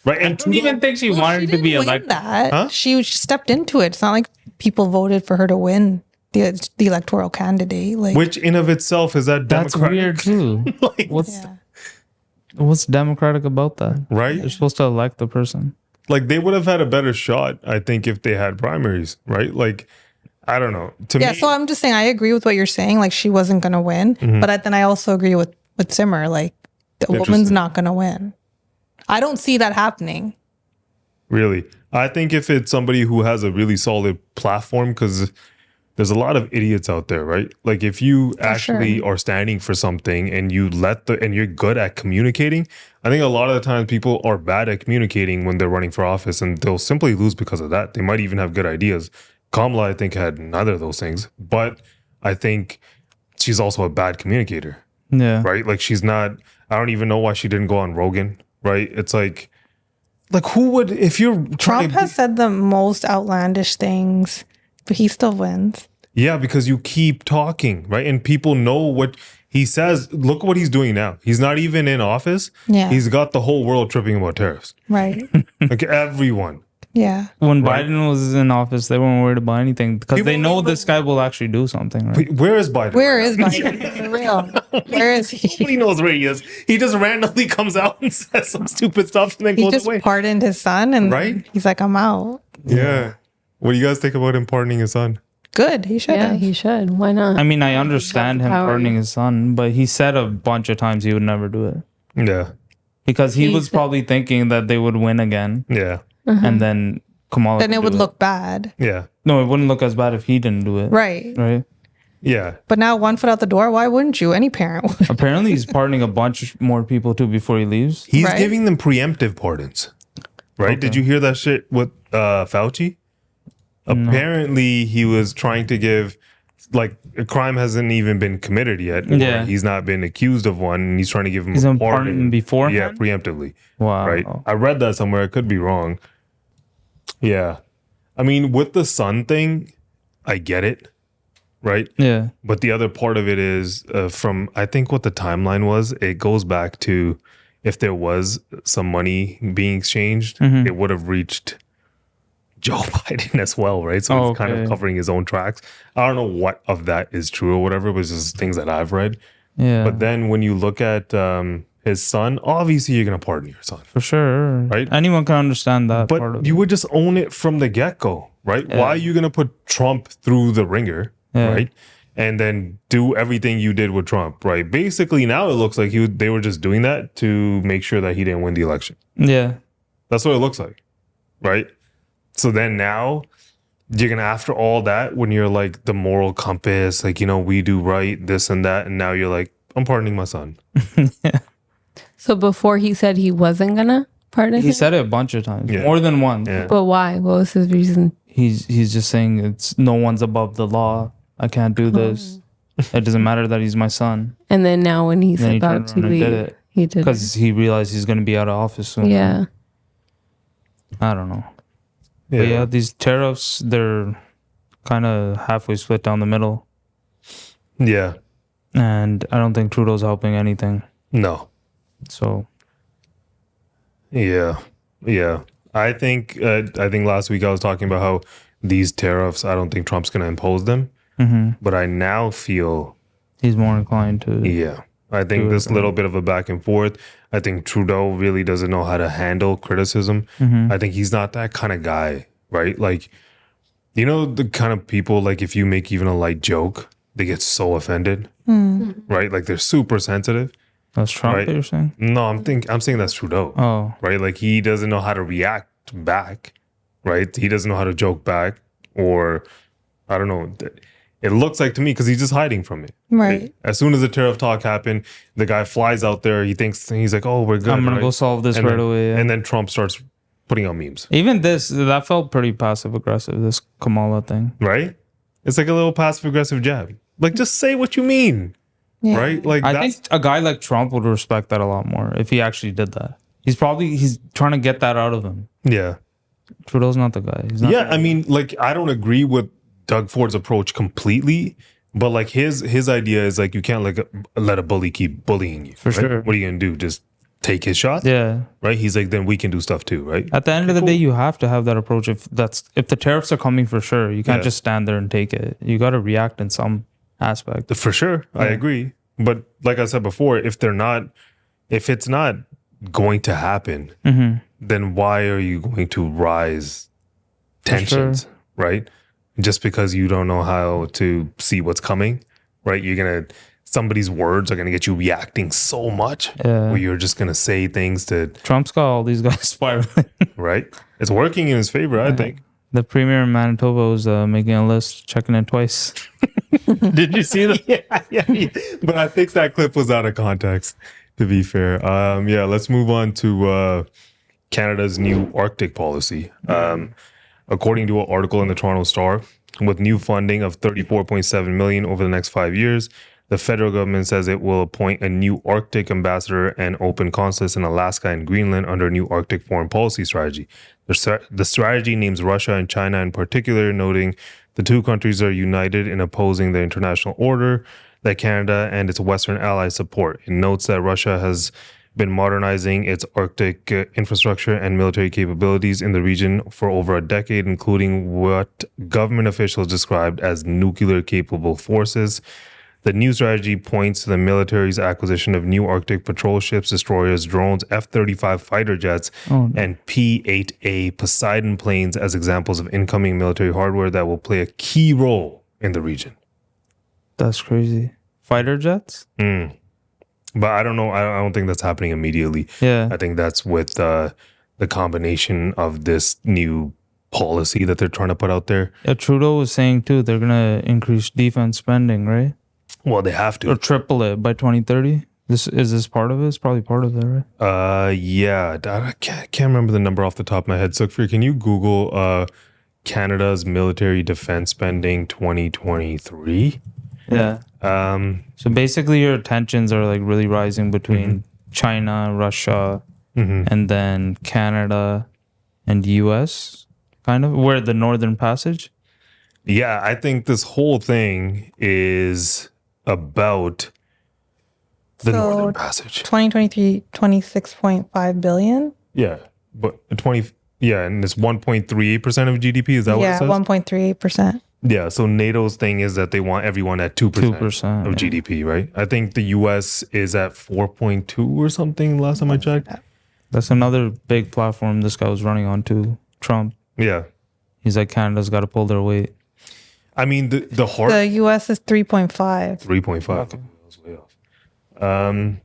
Right? And I don't even think she wanted to be Win elected. that Huh? she stepped into it. It's not like people voted for her to win the electoral candidate. Like which in of itself is that That's democratic, weird too. What's democratic about that? right? You're supposed to elect the person. Like they would have had a better shot, I think, if they had primaries, right? Like I don't know. To yeah, me, so I'm just saying I agree with what you're saying. Like she wasn't going to win, Mhm. but then I also agree with Simmer. Like the woman's Interesting. not going to win. I don't see that happening. really, I think if it's somebody who has a really solid platform, because there's a lot of idiots out there, right? Like if you actually are standing for something and and you're good at communicating, I think a lot of the times people are bad at communicating when they're running for office and they'll simply lose because of that. They might even have good ideas. Kamala, I think, had neither of those things, but I think she's also a bad communicator, Yeah. right? Like she's not, I don't even know why she didn't go on Rogan, right? It's like who would, if you're trying Trump has said the most outlandish things, but he still wins. Yeah, because you keep talking, right? And people know what he says. Look what he's doing now. He's not even in office. Yeah. He's got the whole world tripping about tariffs. Right. Like everyone. Yeah. When Biden was in office, they weren't worried about anything because they know this guy will actually do something, right? Wait, where is Biden? Where is Biden? For real. Where is he? Nobody knows where he is. He just randomly comes out and says some stupid stuff and then He goes just away. pardoned his son and Right? he's like, I'm out. Yeah. What do you guys think about him pardoning his son? Good. He should Yeah, have. he should. Why not? I mean, I understand him power. pardoning his son, but he said a bunch of times he would never do it Yeah. because he He was said- probably thinking that they would win again, Yeah. and then Kamala. Then it would do look bad. Yeah. No, it wouldn't look as bad if he didn't do it. Right. Right. Yeah. But now one foot out the door, why wouldn't you? Any parent would. Apparently, he's pardoning a bunch more people too before he leaves. He's Right. giving them preemptive pardons. Right? Did you hear that shit with Fauci? Apparently, he was trying to give, like, a crime hasn't even been committed yet. Or Yeah. he's not been accused of one, and he's trying to give him He's a gonna pardon. pardon him beforehand? Yeah, preemptively. Wow. Right? I read that somewhere. I could be wrong. Yeah. I mean, with the son thing, I get it. Right? Yeah. But the other part of it is from, I think what the timeline was, it goes back to if there was some money being exchanged, Mhm. it would have reached Joe Biden as well, right? So he's kind of Okay. covering his own tracks. I don't know what of that is true or whatever, but it's just things that I've read. Yeah. But then when you look at his son, obviously you're going to pardon your son. For sure. Right? Anyone can understand that part But of you it. would just own it from the get-go, right? Yeah. Why are you going to put Trump through the ringer, Yeah. right? And then do everything you did with Trump, right? Basically, now it looks like they were just doing that to make sure that he didn't win the election. Yeah. That's what it looks like, right? So then now you're gonna, after all that, when you're like the moral compass, like, you know, we do right, this and that, and now you're like, I'm pardoning my son. So before he said he wasn't gonna pardon He him? said it a bunch of times, Yeah. more than once. Yeah. But why? What was his reason? He's just saying it's no one's above the law. I can't do this. It doesn't matter that he's my son. And then now when he's Then he about turned to around and did leave, it he did it. because he realized he's going to be out of office soon. Yeah. I don't know. But yeah, these tariffs, they're kind of halfway split down the middle. Yeah. And I don't think Trudeau's helping anything. No. So. Yeah. I think last week I was talking about how these tariffs, I don't think Trump's going to impose them. Mm-hmm. But I now feel he's more inclined to. Yeah. I think this little bit of a back and forth. I think Trudeau really doesn't know how to handle criticism. Mm-hmm. I think he's not that kind of guy, right? Like, you know, the kind of people, like if you make even a light joke, they get so offended, right? Like they're super sensitive. That's Trump right? that you're saying? No, I'm saying that's Trudeau. Oh. Right? Like he doesn't know how to react back, right? He doesn't know how to joke back, or I don't know. It looks like to me because he's just hiding from it. Right. As soon as the tariff talk happened, the guy flies out there. He's like, "Oh, we're good. I'm gonna go solve this right away." Yeah. And then Trump starts putting out memes. Even that felt pretty passive aggressive. This Kamala thing, right? It's like a little passive aggressive jab. Like, just say what you mean, right? Like, I think a guy like Trump would respect that a lot more if he actually did that. He's trying to get that out of him. Yeah. Trudeau's not the guy. He's not I mean, like, I don't agree with Doug Ford's approach completely, but like his idea is like you can't let a bully keep bullying you. For right? sure. What are you gonna do? Just take his shot? Yeah. Right? He's like, then we can do stuff too, right? At the end of the day, you have to have that approach. If the tariffs are coming for sure, you can't just stand there and take it. You got to react in some aspect. For sure. I agree. But like I said before, if it's not going to happen, then why are you going to rise tensions, right? Just because you don't know how to see what's coming, right? Somebody's words are gonna get you reacting so much, where you're just gonna say things to. Trump's got all these guys spiraling. Right? It's working in his favor, I think. The premier in Manitoba was making a list, checking it twice. Did you see that? Yeah. But I think that clip was out of context, to be fair. Let's move on to Canada's new Arctic policy. According to an article in the Toronto Star, with new funding of $34.7 million over the next 5 years, the federal government says it will appoint a new Arctic ambassador and open consulates in Alaska and Greenland under a new Arctic foreign policy strategy. The strategy names Russia and China in particular, noting the two countries are united in opposing the international order that Canada and its Western allies support. It notes that Russia has been modernizing its Arctic infrastructure and military capabilities in the region for over a decade, including what government officials described as nuclear-capable forces. The new strategy points to the military's acquisition of new Arctic patrol ships, destroyers, drones, F-35 fighter jets, and P-8A Poseidon planes as examples of incoming military hardware that will play a key role in the region. That's crazy. Fighter jets? But I don't know. I don't think that's happening immediately. Yeah. I think that's with the combination of this new policy that they're trying to put out there. Yeah, Trudeau was saying too, they're going to increase defense spending, right? Well, they have to. Or triple it by 2030. Is this part of it? It's probably part of it, right? Yeah. I can't remember the number off the top of my head. So, can you Google Canada's military defense spending 2023? Yeah. So basically your tensions are like really rising between China, Russia, and then Canada and US, kind of, where the Northern Passage. Yeah, I think this whole thing is about the Northern Passage. 2023, 26.5 billion. Yeah, but and it's 1.38% of GDP. Is that what it says? 1.38%. Yeah, so NATO's thing is that they want everyone at 2% of GDP, right? I think the US is at 4.2 or something last time I checked. That's another big platform this guy was running on too, Trump. Yeah. He's like, Canada's got to pull their weight. I mean, the US is 3.5. 3.5. Okay. That was way off.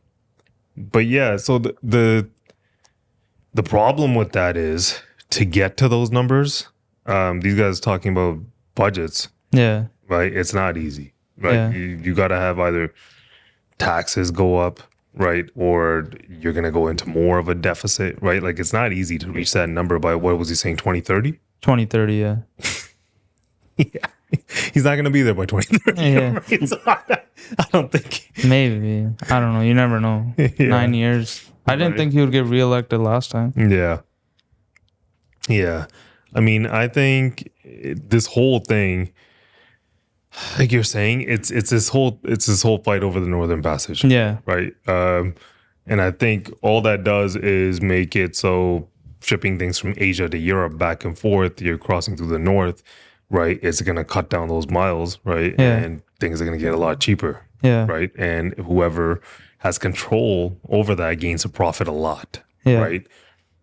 But yeah, so the problem with that is to get to those numbers, these guys talking about budgets. Yeah. Right? It's not easy. Right? Yeah. You got to have either taxes go up, right? Or you're going to go into more of a deficit, right? Like it's not easy to reach that number by, what was he saying, 2030? 2030, yeah. Yeah. He's not going to be there by 2030. Yeah. Right? So I don't think. Maybe. I don't know. You never know. 9 years. I didn't think he would get reelected last time. Yeah. Yeah. I mean, I think this whole thing, like you're saying, it's this whole fight over the Northern Passage. Yeah. Right. And I think all that does is make it so shipping things from Asia to Europe back and forth, you're crossing through the north, right? It's going to cut down those miles, right? Yeah. And things are going to get a lot cheaper. Yeah. Right. And whoever has control over that gains a profit a lot. Yeah. Right.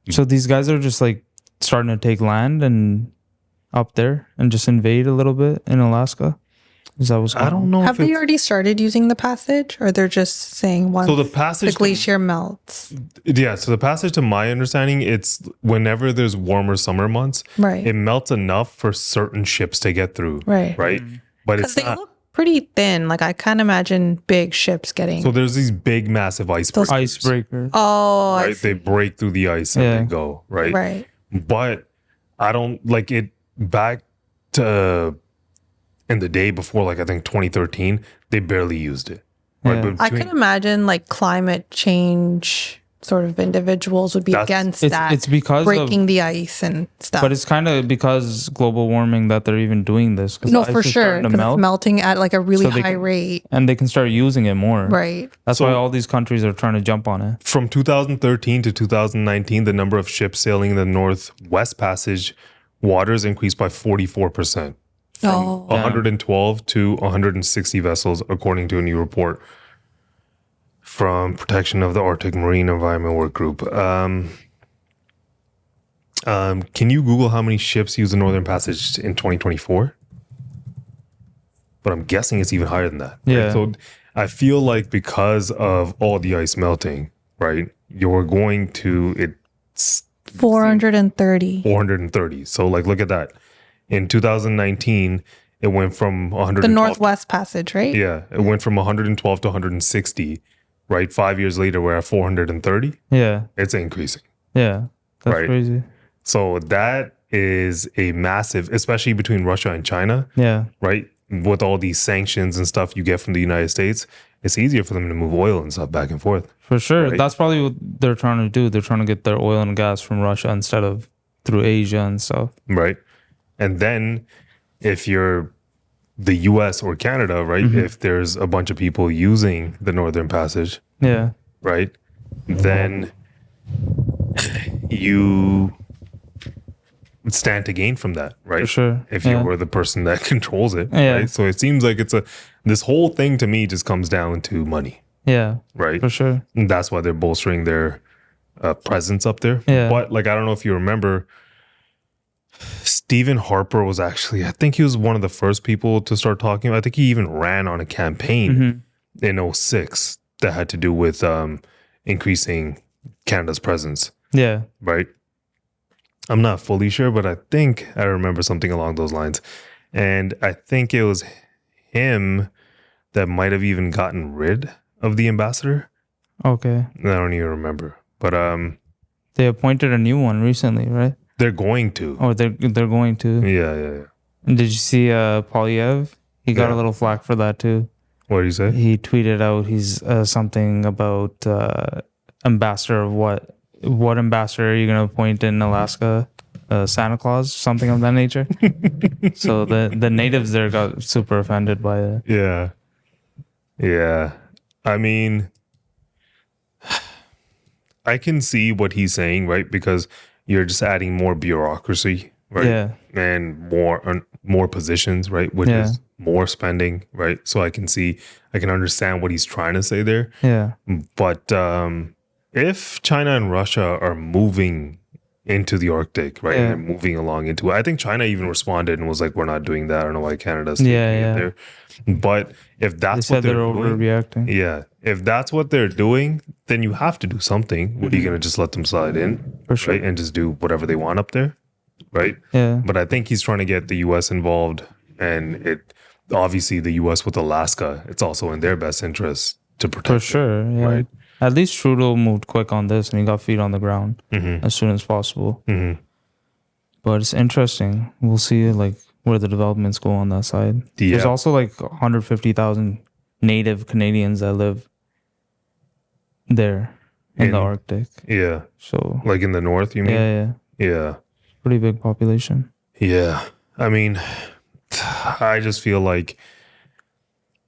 So these guys are just like starting to take land and up there and just invade a little bit in Alaska. Is that what's going on? I don't know. Have they already started using the passage, or they're just saying once the passage glacier melts? Yeah, so the passage, to my understanding, it's whenever there's warmer summer months, Right. it melts enough for certain ships to get through, Right. right? But Because it's they not. look pretty thin. Like I can't imagine big ships getting. So there's these big, massive icebreakers. Icebreaker. Oh, I right? see. They break through the ice and Yeah. they go, right? Right. But I don't like it back to in the day before, like I think 2013, they barely used it. Right? Yeah. But I between- can imagine like climate change sort of individuals would be That's- against It's- that. it's because breaking the ice and stuff. But it's kind of because global warming that they're even doing this. 'Cause no, the ice for is sure, starting to because melt, it's melting at like a really So they high can- rate. and they can start using it more. Right. That's why all these countries are trying to jump on it. From 2013 to 2019, the number of ships sailing the Northwest Passage waters increased by 44%. Oh, 112 to 160 vessels, according to a new report from Protection of the Arctic Marine Environment Work Group. Can you Google how many ships use the Northern Passage in 2024? But I'm guessing it's even higher than that. right? Yeah. So I feel like because of all the ice melting, right, you're going to, it's 430. 430. So like, look at that. In 2019, it went from 100. The Northwest Passage, right? Yeah, it went from 112 to 160. Right, 5 years later, we're at 430. Yeah. It's increasing. Yeah. That's Right. crazy. So that is a massive, especially between Russia and China. Yeah. Right, with all these sanctions and stuff you get from the United States, it's easier for them to move oil and stuff back and forth. For sure. Right. That's probably what they're trying to do. They're trying to get their oil and gas from Russia instead of through Asia and stuff. Right, and then if you're the U.S. or Canada, right, if there's a bunch of people using the Northern Passage, Yeah. right, then you stand to gain from that, right? For sure. If you Yeah. were the person that controls it, Yeah. right? So it seems like this whole thing to me just comes down to money, Yeah. right? For sure. And that's why they're bolstering their presence up there. Yeah. But like, I don't know if you remember, Stephen Harper was actually, I think he was one of the first people to start talking. I think he even ran on a campaign in 06 that had to do with increasing Canada's presence, Yeah. right? I'm not fully sure, but I think I remember something along those lines. And I think it was him that might have even gotten rid of the ambassador. Okay. I don't even remember. But They appointed a new one recently, right? they're going to. Oh, they're going to. Yeah. And did you see Polyev? He got Yeah. a little flack for that too. What do you say? He tweeted out he's something about ambassador of what? What ambassador are you going to appoint in Alaska? Santa Claus, something of that nature. So the natives there got super offended by it. Yeah. I mean, I can see what he's saying, right? Because you're just adding more bureaucracy, right? Yeah. And more positions, right? Which Yeah. is more spending, right? So I can understand what he's trying to say there. Yeah. But if China and Russia are moving into the Arctic, right, Yeah. and they're moving along into it, I think China even responded and was like, "We're not doing that. I don't know why Canada's taking Yeah. it there." But if They that's said what they're they're doing, overreacting. yeah, if that's what they're doing, then you have to do something. What are you going to just let them slide in, For sure. right, and just do whatever they want up there, right? Yeah. But I think he's trying to get the U.S. involved, and it obviously the U.S. with Alaska, it's also in their best interest to protect For it, sure. Yeah. right? At least Trudeau moved quick on this and he got feet on the ground as soon as possible. Mhm. But it's interesting. We'll see like where the developments go on that side. Yeah. There's also like 150,000 native Canadians that live there in the Arctic. Yeah, So like in the north, you mean? yeah. Yeah. Pretty big population. Yeah. I mean, I just feel like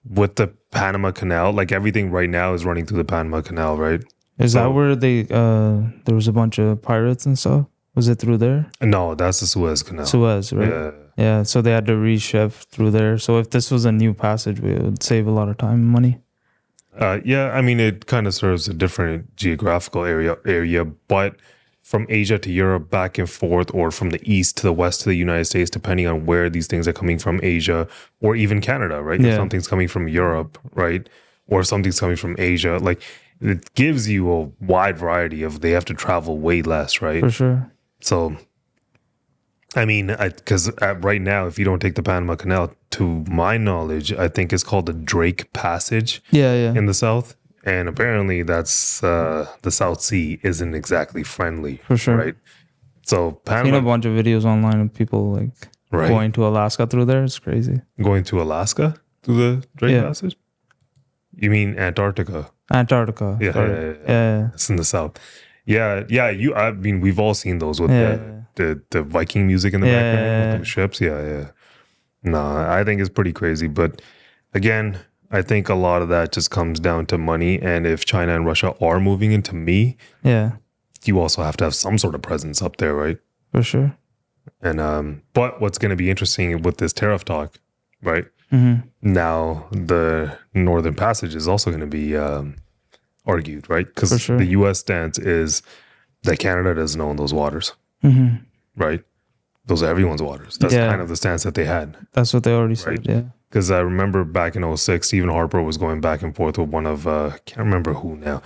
with the Panama Canal, like everything right now is running through the Panama Canal, right? Is that where they there was a bunch of pirates and stuff? Was it through there? No, that's the Suez Canal. Suez, right? Yeah. Yeah, so they had to reship through there. So if this was a new passageway, it would save a lot of time and money. Yeah, I mean, it kind of serves a different geographical area, but from Asia to Europe, back and forth, or from the east to the west to the United States, depending on where these things are coming from, Asia or even Canada, right? Yeah. If something's coming from Europe, right? Or something's coming from Asia, like it gives you a wide variety of, they have to travel way less, right? For sure. So, I mean, because right now, if you don't take the Panama Canal, to my knowledge, I think it's called the Drake Passage Yeah. in the south. And apparently that's the South Sea isn't exactly friendly. For sure. Right? So Seen a Panama bunch of videos online of people like Right. going to Alaska through there. It's crazy. going to Alaska through the Drake Yeah. Passage? You mean Antarctica? Antarctica. Yeah, sorry. yeah. It's in the south. Yeah. I mean, we've all seen those with the Viking music in the background with those ships. Yeah. No, I think it's pretty crazy. But again, I think a lot of that just comes down to money. And if China and Russia are moving into Yeah, you also have to have some sort of presence up there, right? for sure. And but what's going to be interesting with this tariff talk, right? Mm-hmm. Now the Northern Passage is also going to be argued, right? For Because sure. the U.S. stance is that Canada doesn't own those waters, Mm-hmm. right? Those are everyone's waters. That's Yeah. kind of the stance that they had. That's what they already Right. said. Yeah. Because I remember back in 06, Stephen Harper was going back and forth with one of, can't remember who now,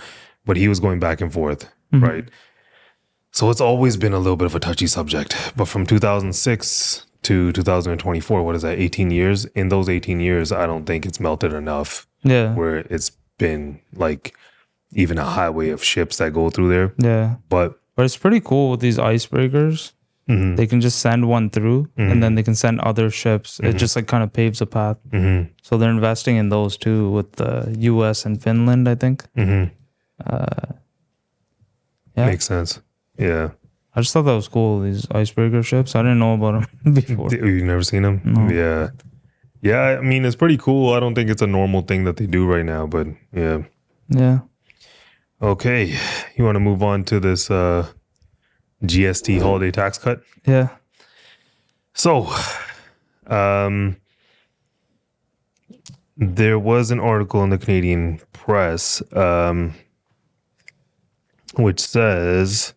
but he was going back and forth, Mhm. right? So it's always been a little bit of a touchy subject. But from 2006 to 2024, what is that, 18 years? In those 18 years, I don't think it's melted enough Yeah. where it's been like even a highway of ships that go through there. Yeah. But But it's pretty cool with these icebreakers. mhm, They can just send one through and then they can send other ships. It just like kind of paves a path. mhm, So they're investing in those too with the US and Finland, I think. mhm. Yeah. Makes sense. Yeah. I just thought that was cool, these icebreaker ships. I didn't know about them before. You've never seen them? No. Yeah. Yeah, I mean, it's pretty cool. I don't think it's a normal thing that they do right now, but yeah. Yeah. Okay. You want to move on to this GST holiday tax cut? Yeah. So, there was an article in the Canadian press which says,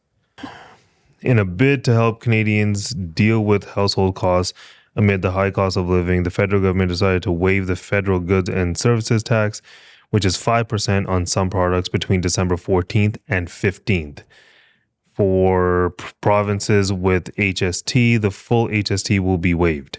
in a bid to help Canadians deal with household costs amid the high cost of living, the federal government decided to waive the federal goods and services tax, which is 5% on some products between December 14th and 15th. For provinces with HST, the full HST will be waived.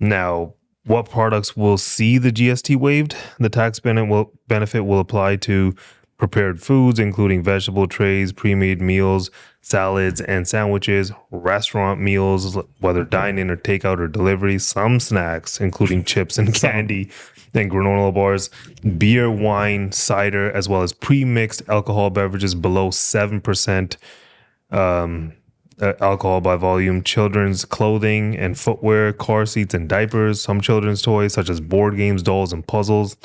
Now, what products will see the GST waived? The tax benefit will apply to prepared foods, including vegetable trays, pre-made meals, salads, and sandwiches, restaurant meals, whether dine-in or takeout or delivery, some snacks, including chips and candy, and granola bars, beer, wine, cider, as well as pre-mixed alcohol beverages below 7% alcohol by volume, children's clothing and footwear, car seats and diapers, some children's toys such as board games, dolls, and puzzles,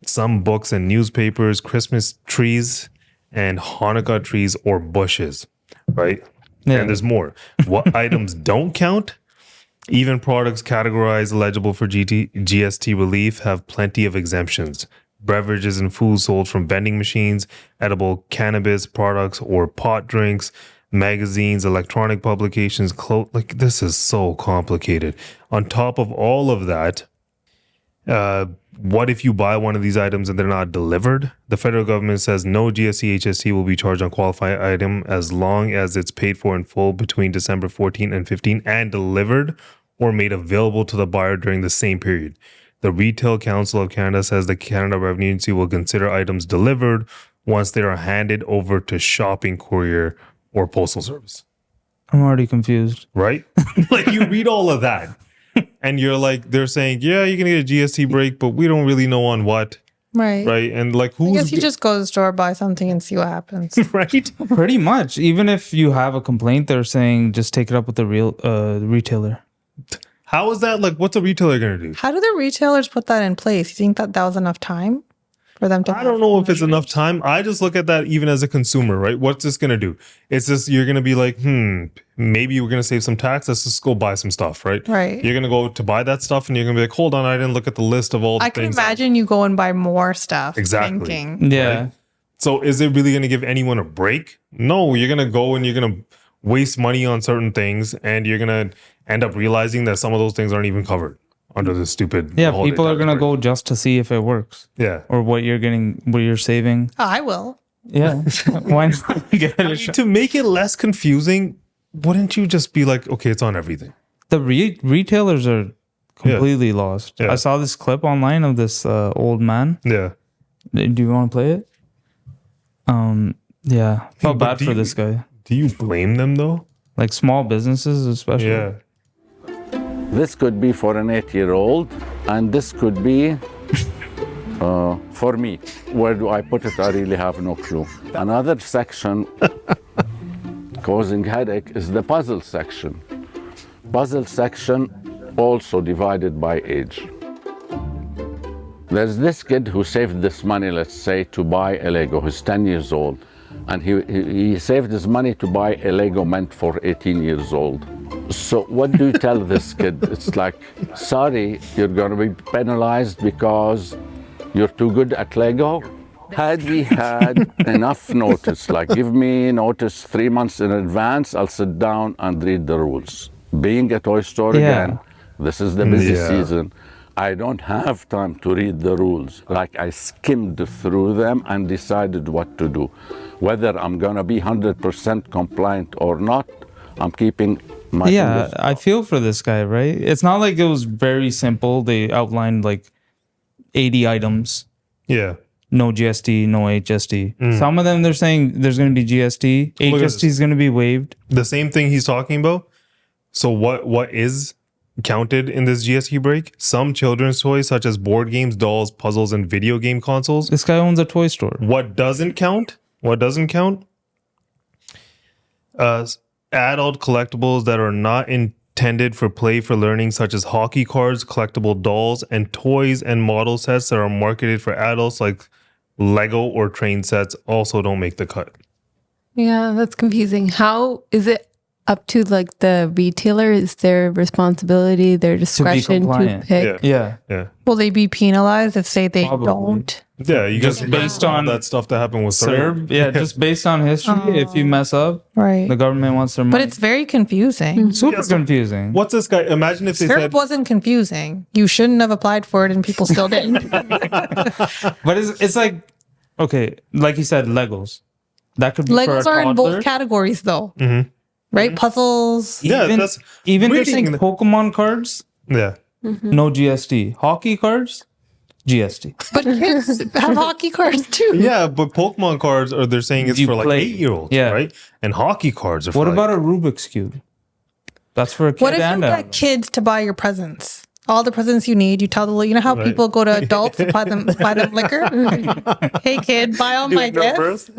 some books and newspapers, Christmas trees, and Hanukkah trees or bushes, right? Yeah. And there's more. What items don't count? Even products categorized eligible for GST relief have plenty of exemptions. Beverages and food sold from vending machines, edible cannabis products or pot drinks, magazines, electronic publications, like this is so complicated. On top of all of that, what if you buy one of these items and they're not delivered? The federal government says no GST HST will be charged on qualified item as long as it's paid for in full between December 14 and 15 and delivered or made available to the buyer during the same period. The Retail Council of Canada says the Canada Revenue Agency will consider items delivered once they are handed over to shopping courier or postal service. I'm already confused. Right? Like you read all of that and you're like, they're saying, yeah, you can get a GST break, but we don't really know on what. Right. right? And like, I who's guess you just go to the store, buy something, and see what happens. right? Pretty much. Even if you have a complaint, they're saying just take it up with the retailer. How is that? Like, what's a retailer gonna do? How do the retailers put that in place? You think that was enough time for them to? I don't know if it's enough time. I just look at that even as a consumer, right? What's this gonna do? It's just you're gonna be like, maybe we're gonna save some tax. Let's just go buy some stuff, right? Right. You're gonna go to buy that stuff, and you're gonna be like, hold on, I didn't look at the list of all the I can things. imagine you go and buy more stuff. Exactly. Thinking. Yeah. Right? So is it really gonna give anyone a break? No, you're gonna go and you're gonna waste money on certain things, and you're gonna end up realizing that some of those things aren't even covered under the stupid. Yeah, holiday people are tax gonna break. go just to see if it works Yeah. or what you're saving. Oh, I will. Yeah, why not get I it? mean, to make it less confusing, wouldn't you just be like, okay, it's on everything? The retailers are completely lost. Yeah. I saw this clip online of this old man. Yeah. Do you want to play it? Yeah, felt but bad do for you- this guy. Do you blame them though? Like small businesses, especially. Yeah. This could be for an 8-year-old, and this could be for me. Where do I put it? I really have no clue. Another section causing headache is the puzzle section. Puzzle section also divided by age. There's this kid who saved this money, let's say, to buy a Lego. He's 10 years old. And he saved his money to buy a Lego meant for 18 years old. So what do you tell this kid? It's like, sorry, you're going to be penalized because you're too good at Lego? Had we had enough notice, like give me notice 3 months in advance, I'll sit down and read the rules. Being a toy store again, this is the busy season. I don't have time to read the rules. Like I skimmed through them and decided what to do. Whether I'm gonna be 100% compliant or not, I'm keeping my Yeah, fingers I feel for this guy, right? It's not like it was very simple. They outlined like 80 items. Yeah. No GST, no HST. Mm. Some of them they're saying there's going to be GST. Look at HST is going to be waived. The same thing he's talking about. So what is counted in this GST break? Some children's toys such as board games, dolls, puzzles, and video game consoles. This guy owns a toy store. What doesn't count? Adult collectibles that are not intended for play for learning, such as hockey cards, collectible dolls, and toys and model sets that are marketed for adults like Lego or train sets also don't make the cut. Yeah, that's confusing. How is it up to like the retailer? Is their responsibility, their discretion to compliant. pick? Yeah. Will they be penalized if say they Probably. don't? Yeah, you Just just based on that stuff that happened with Serb, yeah, just based on history, if you mess up, Right. the government wants their money. But it's very confusing. super confusing. What's this guy? Imagine if they Serb said, wasn't confusing. You shouldn't have applied for it and people still did. But it's like, okay, like you said, Legos. That could be Legos for a are in toddler. both categories though. Right? Puzzles. yeah, Even, that's even they're reading saying Pokemon cards, yeah. no GST. Hockey cards, GST. But kids have hockey cards too. Yeah, but Pokemon cards are they're saying it's You for like play. 8-year-olds, Yeah. right? And hockey cards are for What like, about a Rubik's Cube? That's for a kid What if you and get adult. kids to buy your presents? All the presents you need, you tell them, you know how Right. people go to adults to buy them liquor? Hey kid, buy all my gifts.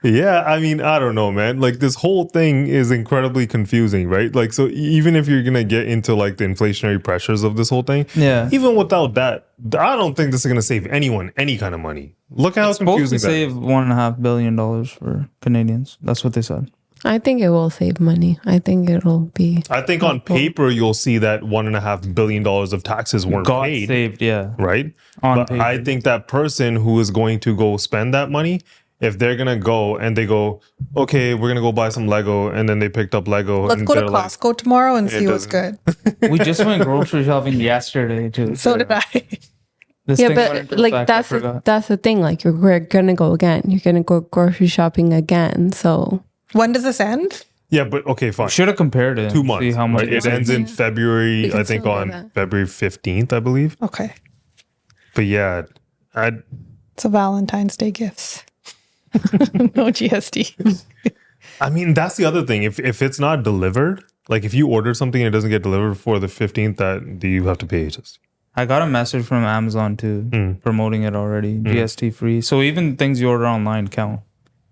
Yeah, I mean, I don't know, man. Like this whole thing is incredibly confusing, right? Like, so even if you're gonna get into like the inflationary pressures of this whole thing, Yeah. even without that, I don't think this is gonna save anyone any kind of money. Look how It's supposed confusing to that save is. $1.5 billion for Canadians. That's what they said. I think it will save money. I think it'll be. I think on paper you'll see that $1.5 billion of taxes weren't Got paid, saved, yeah. right? On But paper. I think that person who is going to go spend that money, if they're gonna go and they go, okay, we're gonna go buy some Lego, and then they picked up Lego. Let's and go to they're like, Costco tomorrow and see what's good. We just went grocery shopping yesterday too. So did I. This Yeah, thing went into but like effect, I that's forgot. that's the thing. Like we're gonna go again. You're gonna go grocery shopping again. So When does this end? Yeah, but okay, fine. Should have compared it. 2 See months. how much Right? It ends in February, We can I think still do on that. February 15th, I believe. Okay. But yeah, It's a Valentine's Day gifts. No GST. I mean, that's the other thing. If it's not delivered, like if you order something and it doesn't get delivered before the 15th, that do you have to pay HST? I got a message from Amazon too, promoting it already, GST free. So even things you order online count.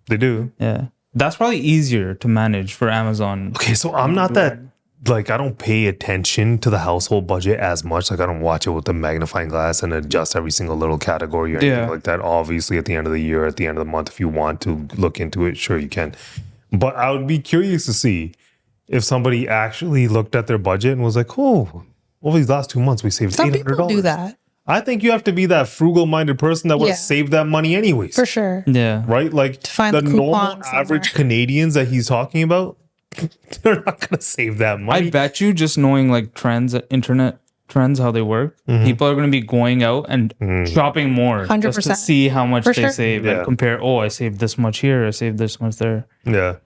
They do. Yeah. That's probably easier to manage for Amazon. Okay, so I'm not that, like, I don't pay attention to the household budget as much. Like, I don't watch it with the magnifying glass and adjust every single little category or anything like that. Obviously, at the end of the year, at the end of the month, if you want to look into it, sure you can. But I would be curious to see if somebody actually looked at their budget and was like, oh, over these last 2 months, we saved $800. Some people do that. I think you have to be that frugal-minded person that would have saved that money anyways. For sure. Yeah. Right? Like, To find the the normal coupon average Canadians that he's talking about, they're not going to save that money. I bet you just knowing like trends, internet trends, how they work, people are going to be going out and shopping more 100%. just to see how much For they sure. save and compare. Oh, I saved this much here. I saved this much there. Yeah.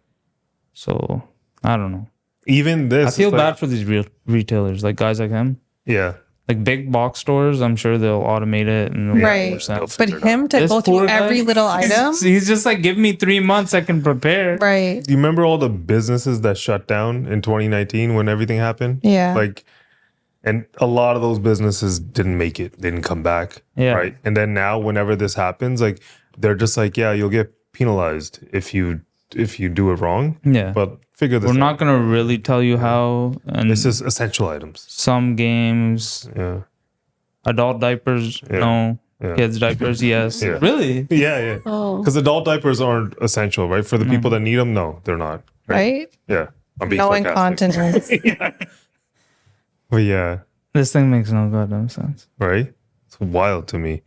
So I don't know. Even this. I feel bad for these retailers, like guys like him. Yeah. Like big box stores, I'm sure they'll automate it and Right. But him to go through every little item. He's just like, give me 3 months, I can prepare. Right. Do you remember all the businesses that shut down in 2019 when everything happened? Yeah. Like, and a lot of those businesses didn't make it, didn't come back. Yeah. Right. And then now, whenever this happens, like, they're just like, yeah, you'll get penalized if you do it wrong. Yeah. But figure this We're out. not going to really tell you how. And This is essential items. some games, Yeah. adult diapers, no. Yeah. Kids diapers, yes. Yeah. Really? Yeah, yeah. Oh. Because adult diapers aren't essential, right? For the people that need them, no, they're not. Right? Yeah. I'm being No sarcastic. incontinence. But yeah, This thing makes no goddamn sense. right? It's wild to me.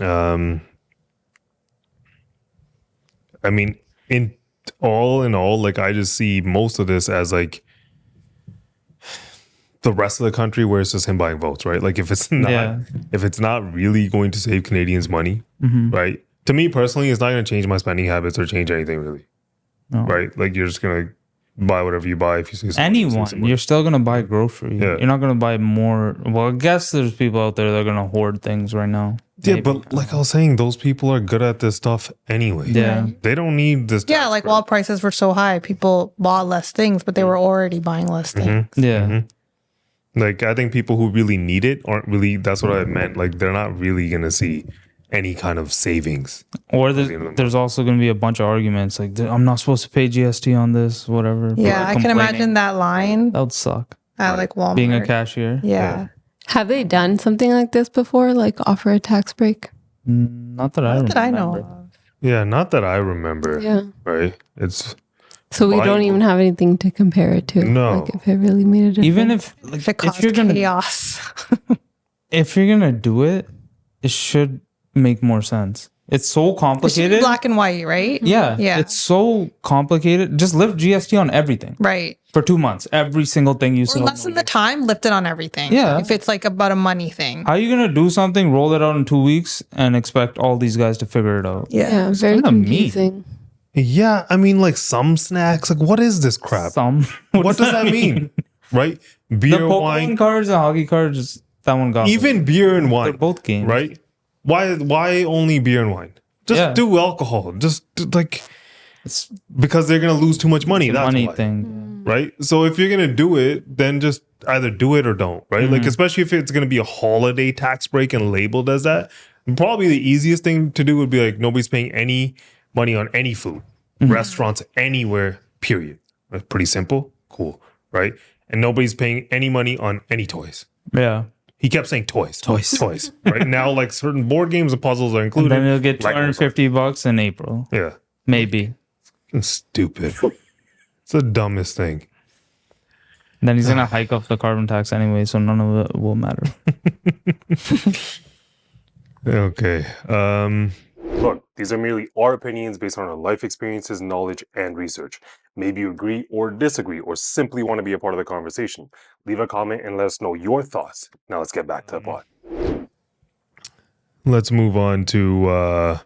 I mean, in all, like, I just see most of this as like the rest of the country where it's just him buying votes, right? Like, if it's not really going to save Canadians money, right? To me personally, it's not going to change my spending habits or change anything really, right? Like, you're just going to buy whatever you buy if you see Anyone, you're still going to buy groceries. Yeah. You're not going to buy more. Well, I guess there's people out there that are going to hoard things right now. Yeah, but like I was saying, those people are good at this stuff anyway. Yeah. They don't need this. Yeah, like while prices were so high, people bought less things, but they were already buying less things. Yeah. Like, I think people who really need it aren't really, that's what I meant. Like, they're not really going to see any kind of savings. Or there's also going to be a bunch of arguments like, I'm not supposed to pay GST on this, whatever. Yeah, I can imagine that line That would suck. at like Walmart. Being a cashier. Yeah. Have they done something like this before, like offer a tax break? Not that I Not remember. that I know of. Yeah, not that I remember. Yeah. Right? It's So we don't even have anything to compare it to. No. Like if it really made a difference. Even if If it caused you're gonna chaos. if you're gonna do it, it should make more sense. It's so It should be complicated. black and white, right? Yeah, Yeah. it's so complicated. Just lift GST on everything Right. for 2 months. Every single thing you Or sell. lessen the time, lift it on everything. Yeah. If it's like about a money thing. How are you gonna do something, roll it out in 2 weeks, and expect all these guys to figure it out? yeah, very kinda mean. confusing. yeah, I mean, like, some snacks, like, what is this crap? Some. What does that mean? Right? The Beer, Pokemon wine, cards and hockey cards, that one got me. even beer and wine. They're both games. Right? Why only beer and wine? Just do alcohol. Just like, It's because they're going to lose too much money. a That's money why. thing. Right? So if you're going to do it, then just either do it or don't, right? Like, especially if it's going to be a holiday tax break and labeled as that, probably the easiest thing to do would be like, nobody's paying any money on any food, restaurants, anywhere, period. That's pretty simple. Cool. Right? And nobody's paying any money on any toys. Yeah. He kept saying toys. Right? Now, like, certain board games and puzzles are And included. then you'll get Like, $250 in April. yeah. Maybe. It's stupid. It's the dumbest thing. Then he's gonna hike up the carbon tax anyway, so none of it will matter. Okay. Look, these are merely our opinions based on our life experiences, knowledge, and research. Maybe you agree or disagree or simply want to be a part of the conversation. Leave a comment and let us know your thoughts. Now let's get back to the pod. Let's move on to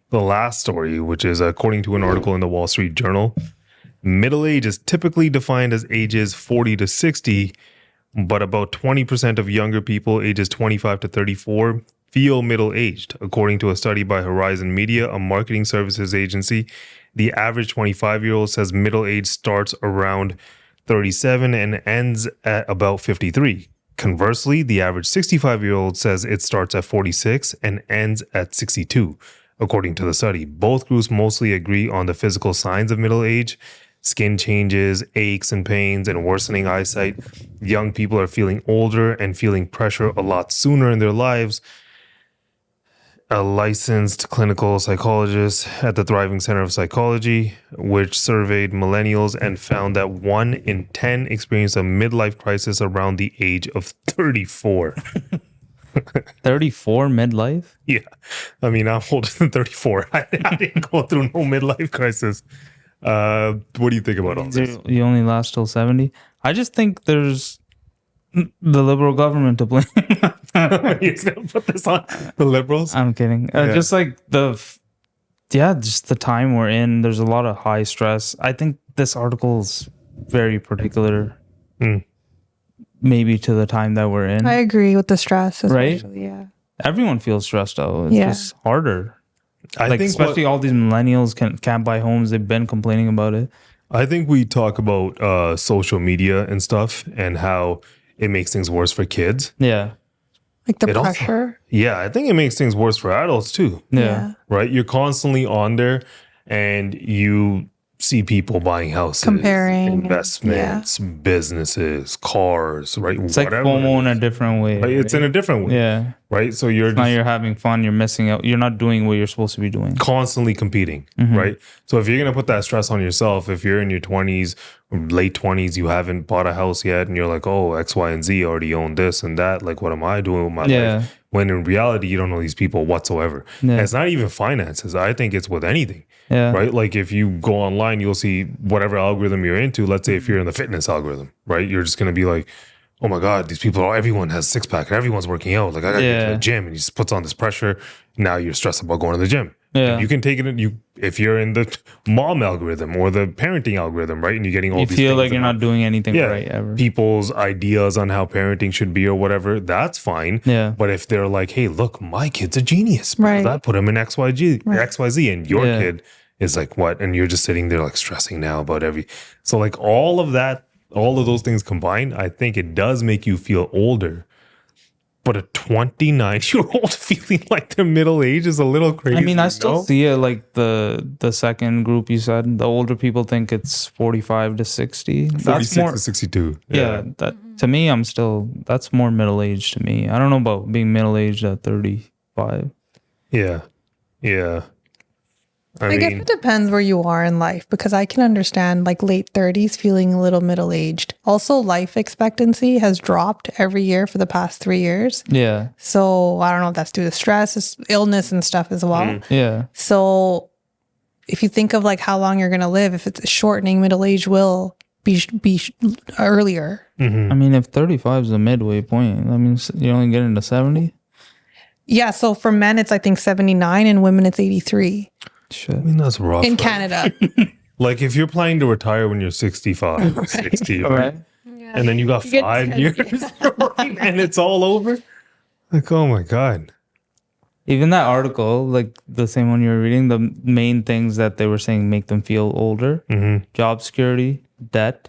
the last story, which is according to an article in the Wall Street Journal. Middle age is typically defined as ages 40 to 60, but about 20% of younger people ages 25 to 34 feel middle-aged. According to a study by Horizon Media, a marketing services agency, the average 25-year-old says middle age starts around 37 and ends at about 53. Conversely, the average 65-year-old says it starts at 46 and ends at 62. According to the study, both groups mostly agree on the physical signs of middle age: skin changes, aches and pains, and worsening eyesight. Young people are feeling older and feeling pressure a lot sooner in their lives. A licensed clinical psychologist at the Thriving Center of Psychology, which surveyed millennials and found that 1 in 10 experience a midlife crisis around the age of 34. 34 midlife? Yeah. I mean, I'm older than 34. I didn't go through no midlife crisis. What do you think about all this? You only last till 70? I just think there's the liberal government to blame. You're going to put this on the liberals? I'm kidding. Just like just the time we're in, there's a lot of high stress. I think this article is very particular, maybe to the time that we're in. I agree with the stress, Right? especially, yeah. Everyone feels stressed out. It's just harder. I think especially all these millennials can't buy homes. They've been complaining about it. I think we talk about social media and stuff and how it makes things worse for kids. Yeah. Like the pressure. Yeah, I think it makes things worse for adults too. Yeah. Right? You're constantly on there and you see people buying houses, Comparing, investments, businesses, cars, right? It's like FOMO in a different way. Right? It's in a different way. Yeah. Right? So you're now you're having fun, you're missing out. You're not doing what you're supposed to be doing. Constantly competing, right? So if you're going to put that stress on yourself, if you're in your 20s, late 20s, you haven't bought a house yet, and you're like, oh, X, Y, and Z already own this and that. Like, what am I doing with my life? When in reality, you don't know these people whatsoever. And it's not even finances. I think it's with anything. Yeah. Right? Like if you go online, you'll see whatever algorithm you're into. Let's say if you're in the fitness algorithm, right? You're just going to be like, oh my God, these people, everyone has six pack and everyone's working out. Like I got to get to the gym, and he just puts on this pressure. Now you're stressed about going to the gym. Yeah. You can take it if you're in the mom algorithm or the parenting algorithm, right? And you're getting all these feel things like you're not doing anything right ever. People's ideas on how parenting should be or whatever, that's fine. Yeah. But if they're like, hey, look, my kid's a genius. Right. I put him in XYZ, and your kid is like what? And you're just sitting there like stressing now about so like all of those things combined, I think it does make you feel older. But a 29-year-old feeling like they're middle age is a little crazy. I mean, I still see it like the second group you said. The older people think it's 45 to 60. 46 to 62. Yeah, that to me, that's more middle age to me. I don't know about being middle aged at 35. Yeah. I guess it depends where you are in life, because I can understand like late 30s feeling a little middle aged. Also, life expectancy has dropped every year for the past 3 years. Yeah. So I don't know if that's due to stress, illness and stuff as well. Yeah. So if you think of like how long you're going to live, if it's shortening, middle age will be earlier. I mean, if 35 is the midway point, that means you're only getting to 70. Yeah. So for men, it's I think 79, and women, it's 83. I mean, that's rough. In Canada. Like if you're planning to retire when you're 65, 60, right? And then you got 5 years and it's all over. Like, oh my God. Even that article, like the same one you were reading, the main things that they were saying make them feel older: job security, debt,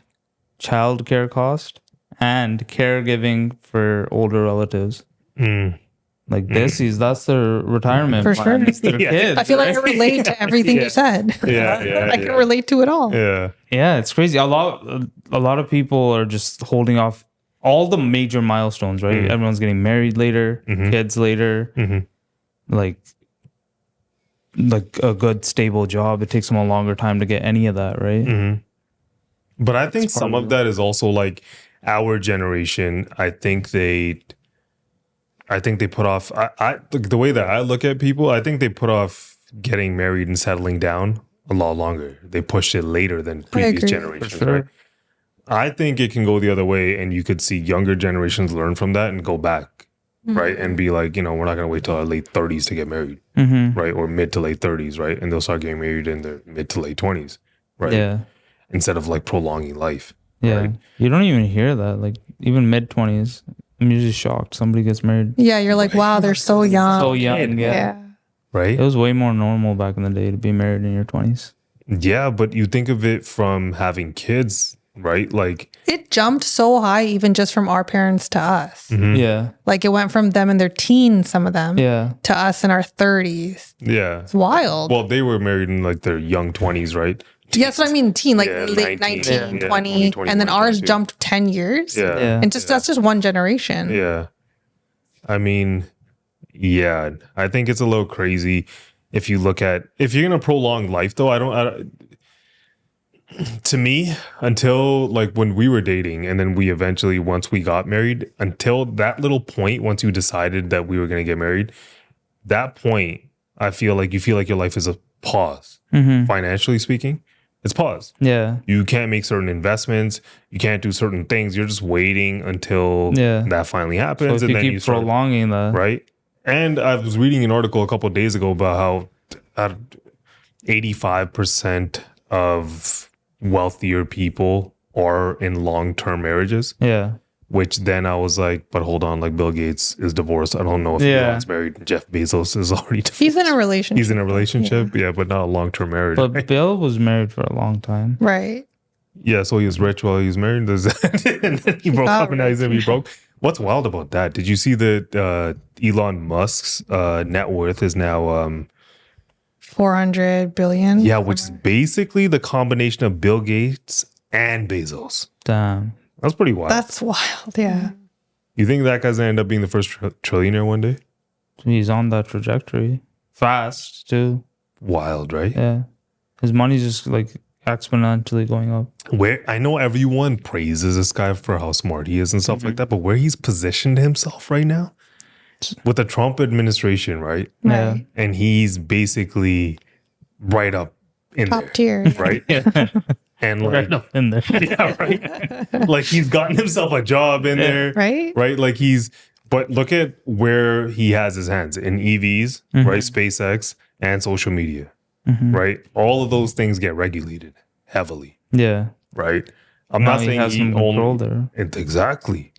childcare cost, and caregiving for older relatives. Like that's their retirement For plan. sure. It's their kids. I feel like I relate to everything you said. Yeah. I can relate to it all. Yeah, it's crazy. A lot of people are just holding off all the major milestones, right? Everyone's getting married later, kids later, like a good stable job. It takes them a longer time to get any of that, right? But I think some of that is also like our generation. I think they put off, the way that I look at people, I think they put off getting married and settling down a lot longer. They pushed it later than previous generations, right? I think it can go the other way, and you could see younger generations learn from that and go back, right? And be like, we're not going to wait till our late 30s to get married, right? Or mid to late 30s, right? And they'll start getting married in their mid to late 20s, right? Yeah. Instead of like prolonging life. Yeah. Right? You don't even hear that. Like even mid 20s. I'm usually shocked somebody gets married. Yeah, you're like, wow, they're so young. So young, yeah. Right? It was way more normal back in the day to be married in your 20s. Yeah, but you think of it from having kids right? Like, It jumped so high, even just from our parents to us. Yeah. Like it went from them in their teens, some of them, Yeah. to us in our 30s. yeah. It's wild. Well, they were married in like their young 20s, right? Yeah, that's what I mean. Teen, like Yeah, late 19, 19, yeah, 20. 20, And then ours 22. jumped 10 years. Yeah. Yeah. And just that's just one generation. Yeah. I mean, yeah, I think it's a little crazy if you look at, if you're going to prolong life though, to me, until like when we were dating and then we eventually, once we got married, until that little point, once you decided that we were going to get married, that point, I feel like you feel like your life is a pause. Financially speaking, it's pause. Yeah. You can't make certain investments. You can't do certain things. You're just waiting until that finally happens. So if and you then keep you start, prolonging that. right? And I was reading an article a couple of days ago about how 85% of wealthier people are in long-term marriages. Yeah. Which then I was like, but hold on, like Bill Gates is divorced. I don't know if Elon's married. Jeff Bezos is already divorced. He's in a relationship. He's in a relationship, yeah, but not a long-term marriage. But right? Bill was married for a long time. Right. Yeah, so he was rich while he was married. There's that. And then he broke up and now he's gonna be broke. What's wild about that? Did you see that Elon Musk's net worth is now 400 billion. yeah, which is basically the combination of Bill Gates and Bezos. Damn. That's pretty wild. That's wild. Yeah. You think that guy's gonna end up being the first trillionaire one day? He's on that trajectory. Fast, too. Wild, right? Yeah. His money's just like exponentially going up. Where I know everyone praises this guy for how smart he is and stuff like that, but where he's positioned himself right now with the Trump administration, right? Yeah. And he's basically right up in Top there, tier. right? And like, Right up in there. yeah, right. Like he's gotten himself a job in there, Right. right? Like but look at where he has his hands in EVs, right? SpaceX and social media, right? All of those things get regulated heavily, Yeah. right? I'm Now not he saying has he some control only there. exactly.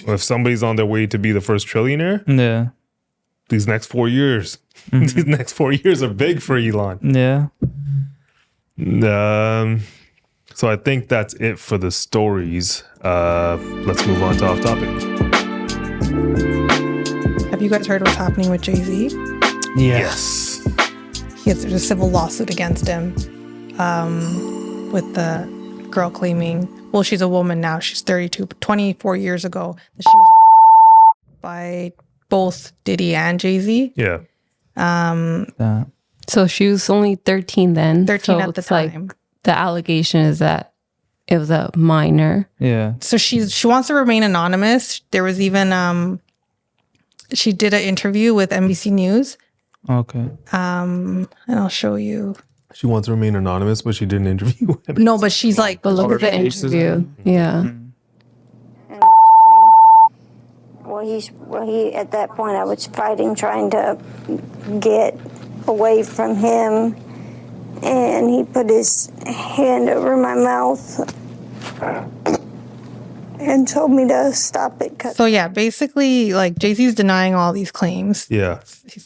If somebody's on their way to be the first trillionaire, Yeah. these next 4 years, these next 4 years are big for Elon. Yeah. So I think that's it for the stories. Let's move on to off topic. Have you guys heard what's happening with Jay-Z? Yes. Yes, there's a civil lawsuit against him with the girl claiming, well, she's a woman now. She's 32, but 24 years ago, that she was by both Diddy and Jay-Z. Yeah. So she was only 13 then. 13 so at the it's like time. the allegation is that it was a minor. Yeah. So she wants to remain anonymous. There was even she did an interview with NBC News. Okay. And I'll show you. She wants to remain anonymous, but she did an interview with him. No, but she's like, But look at the interview. Yeah. Well, he at that point I was fighting, trying to get away from him, and he put his hand over my mouth and told me to stop it. so yeah, basically, like Jay-Z's denying all these claims. Yeah.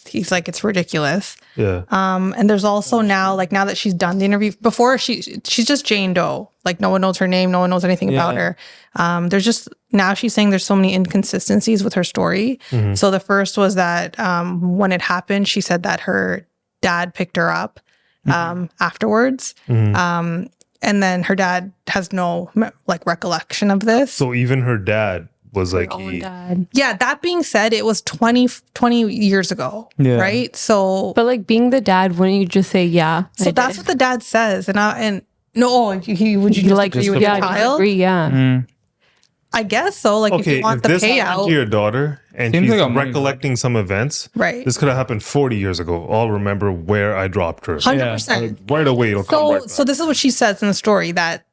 He's like, it's ridiculous. Yeah. And there's also now that she's done the interview, before she's just Jane Doe. Like no one knows her name, no one knows anything about her. There's just, now she's saying there's so many inconsistencies with her story. So the first was that when it happened, she said that her dad picked her up afterwards. And then her dad has no recollection of this. So even her dad was like, Dad. Yeah, that being said, it was 20 years ago, Yeah. right? So But like being the dad, wouldn't you just say, yeah? so that's what the dad says. And would you just like, agree with yeah, your just child? agree, yeah. I guess so. Like if okay, you want if the this happened payout, to your daughter and Seems she's like a money recollecting some events, right? this could have happened 40 years ago. I'll remember where I dropped her. 100%. Right away, it'll come right back. So this is what she says in the story, that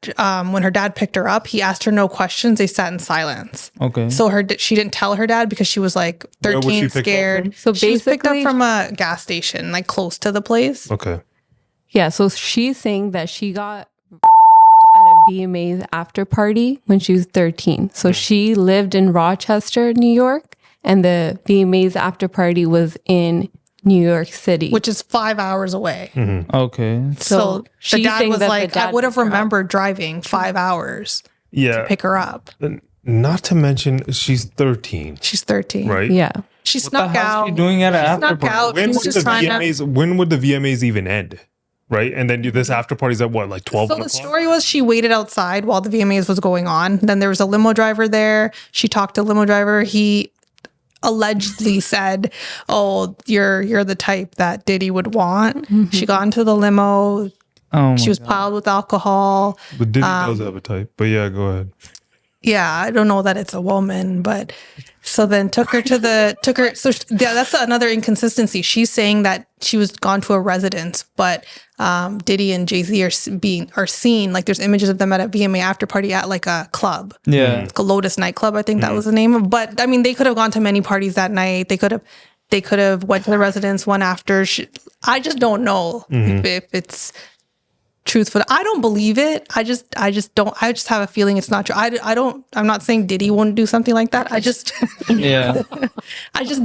when her dad picked her up, he asked her no questions. They sat in silence. Okay. So she didn't tell her dad because she was like Where was she 13, picked up scared. from? So she was picked up basically- from a gas station, like close to the place. Okay. Yeah, so she's saying that she got at a VMA's after party when she was 13. So she lived in Rochester, New York, and the VMA's after party was in New York City. which is 5 hours away. Okay. So the she's dad saying was that the like, I dad would have picked her up. remembered driving 5 hours Yeah. to pick her up. Not to mention, she's 13, She's 13. right? Yeah. She What the snuck hell's out. she doing at an She after snuck party? out. She When was would, just the trying to. VMAs, when would the VMAs even end? Right? And then this after party's at what, like 12 So the o'clock? story was she waited outside while the VMAs was going on. Then there was a limo driver there. She talked to the limo driver. He allegedly said, "Oh, you're the type that Diddy would want." She got into the limo. Oh, She was piled with alcohol. But Diddy does have a type. But yeah, go ahead. Yeah, I don't know that it's a woman, but so then took her. So yeah, that's another inconsistency. She's saying that she was gone to a residence, but Diddy and Jay-Z are seen, like there's images of them at a VMA after party at like a club. Yeah. It's called Lotus nightclub, I think that was the name. But I mean, they could have gone to many parties that night. They could have went to the residence one after. I just don't know if it's truthful. I don't believe it. I just have a feeling it's not true. I'm not saying Diddy wouldn't do something like that. I just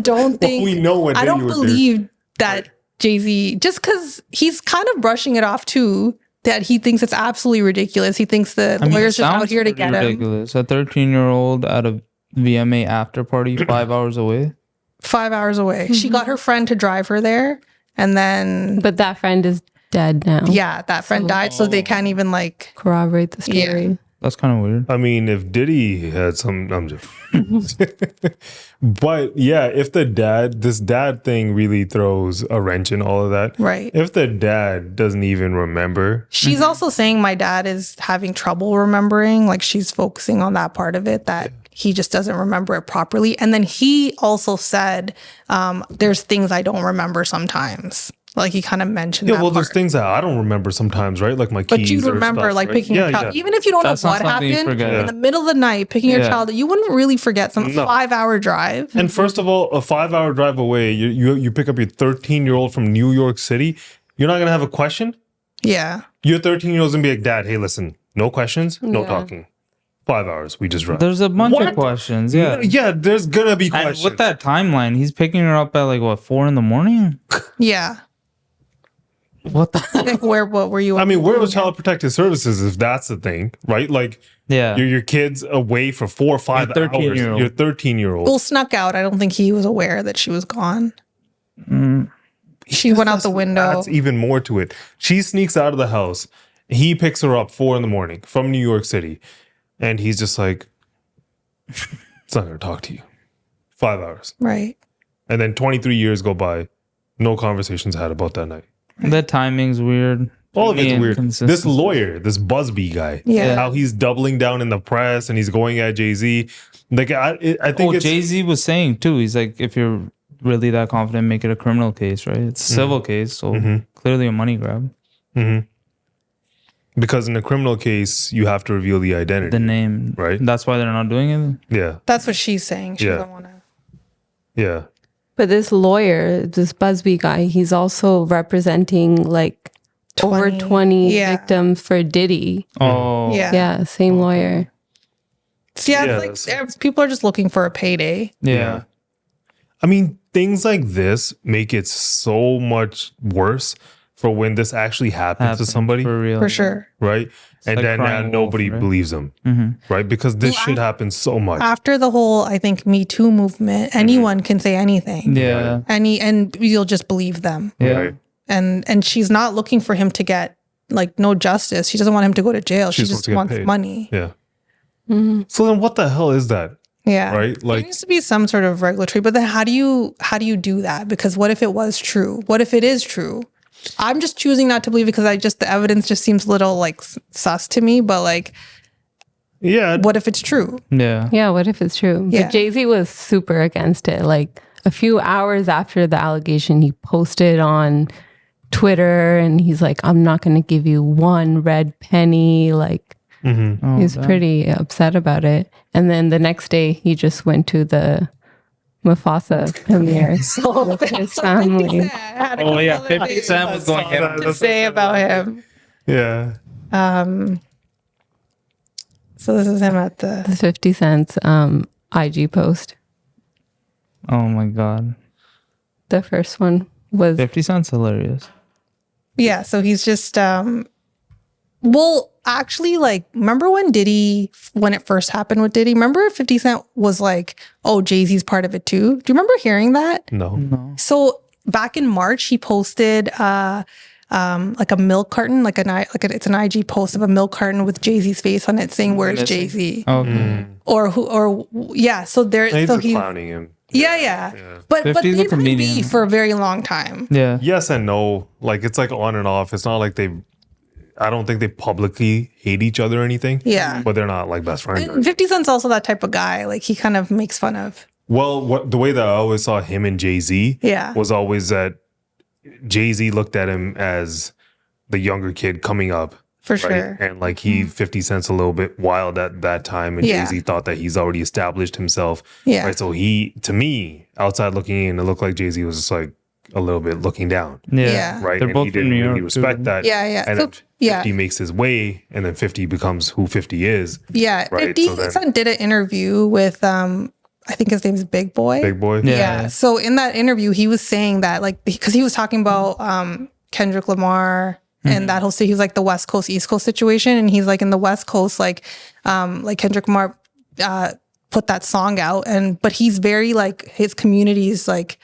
don't think we know what I Diddy don't would do. believe that Jay-Z, just because he's kind of brushing it off too, that he thinks it's absolutely ridiculous. He thinks the lawyers just out here to get him. ridiculous. A 13-year-old at a VMA after party 5 hours away. 5 hours away. She got her friend to drive her there, and then But that friend is dead now. yeah, that friend died, so they can't even like Corroborate the story. That's kind of weird. I mean, if Diddy had some, I'm just. But yeah, if this dad thing really throws a wrench in all of that, Right. If the dad doesn't even remember, She's also saying my dad is having trouble remembering. Like she's focusing on that part of it, that he just doesn't remember it properly. And then he also said, there's things I don't remember sometimes. Like he kind of mentioned yeah, that well, there's part. things that I don't remember sometimes, right? Like my keys. But you'd or remember stuff, like right? picking your child. Even if you don't That's know not what something you happened, forget. in the middle of the night, picking your child, you wouldn't really forget some No. 5-hour drive. And first of all, a 5-hour drive away, you pick up your 13-year-old from New York City. You're not gonna have a question. Yeah. Your 13-year-old's gonna be like, Dad, hey, listen, no questions, no Yeah. talking. 5 hours, we just drive. There's a bunch What? of questions. Yeah. Yeah, there's gonna be And questions. with that timeline, he's picking her up at like what, 4 a.m? Yeah. What the? Like what were you? I mean, where was Child Protective Services if that's the thing, right? Like, Yeah. your kid's away for 4 or 5 Your hours. 13-year-old. Your 13-year-old. Well, snuck out. I don't think he was aware that she was gone. She went out the window. That's even more to it. She sneaks out of the house. He picks her up 4 a.m. from New York City. And he's just like, it's not going to talk to you. 5 hours. Right. And then 23 years go by. No conversations had about that night. The timing's weird. All of it's weird. Inconsistency. This lawyer, this Busby guy, Yeah. how he's doubling down in the press and he's going at Jay-Z. Like, I think it's... Jay-Z was saying too, he's like, if you're really that confident, make it a criminal case, right? It's a civil case, so clearly a money grab. Because in a criminal case, you have to reveal the identity. The name. Right. That's why they're not doing it. Yeah. That's what she's saying. She Yeah. doesn't want to. Yeah. But this lawyer, this Busby guy, he's also representing like over 20 Yeah. victims for Diddy. Oh. Yeah. Yeah, same lawyer. Yeah, Yeah, it's like people are just looking for a payday. Yeah. I mean, things like this make it so much worse for when this actually happens to somebody, For real. For sure. right? And like then crying nobody wolf, right? believes them, right? Because this shit happens so much. After the whole, I think, Me Too movement, anyone can say anything. Yeah. And you'll just believe them. Yeah. Right? And she's not looking for him to get like no justice. She doesn't want him to go to jail. She She's just supposed wants to get paid. money. Yeah. So then what the hell is that? Yeah. Right? There Like, needs to be some sort of regulatory, but then how do you do that? Because what if it was true? What if it is true? I'm just choosing not to believe it because the evidence just seems a little like sus to me, but like, yeah. what if it's true? Yeah. Yeah, what if it's true? Yeah. But Jay-Z was super against it. Like a few hours after the allegation, he posted on Twitter and he's like, I'm not going to give you one red penny. Like, Oh, he's damn. pretty upset about it. And then the next day, he just went to the Mufasa premiere with his family. Oh, yeah. 50 Cent was going To say about him. Yeah. So this is him at the. The 50 Cent's IG post, Oh, my God. the first one. was 50 Cent's hilarious. Yeah, so he's just well, actually, like, remember when it first happened with Diddy? Remember 50 Cent was like, oh, Jay-Z's part of it too? Do you remember hearing that? No. So back in March, he posted like a milk carton, it's an IG post of a milk carton with Jay-Z's face on it saying, "Where's Jay-Z?" Okay. So he's clowning him. Yeah. But 50's a they've had comedian. beef for a very long time. Yeah. Yes and no. Like, it's like on and off. It's not like I don't think they publicly hate each other or anything. Yeah. But they're not like best friends. And 50 Cent's also that type of guy. Like, he kind of makes fun of. Well, the way that I always saw him and Jay-Z Yeah. was always that Jay-Z looked at him as the younger kid coming up. For sure. And like 50 Cent's a little bit wild at that time. And Yeah. Jay-Z thought that he's already established himself. Yeah. Right. So to me, outside looking in, it looked like Jay-Z was just like a little bit looking down. Yeah. Right. They're and both he from didn't New really York, respect too. that. Yeah. And So, then 50 makes his way, and then 50 becomes who 50 is. Yeah. Right. 50 Cent did an interview with, I think his name is Big Boy. Big Boy. Yeah. So in that interview, he was saying that, like, because he was talking about Kendrick Lamar and that whole he was like the West Coast, East Coast situation. And he's like, in the West Coast, like Kendrick Lamar put that song out, but he's very like, his community is like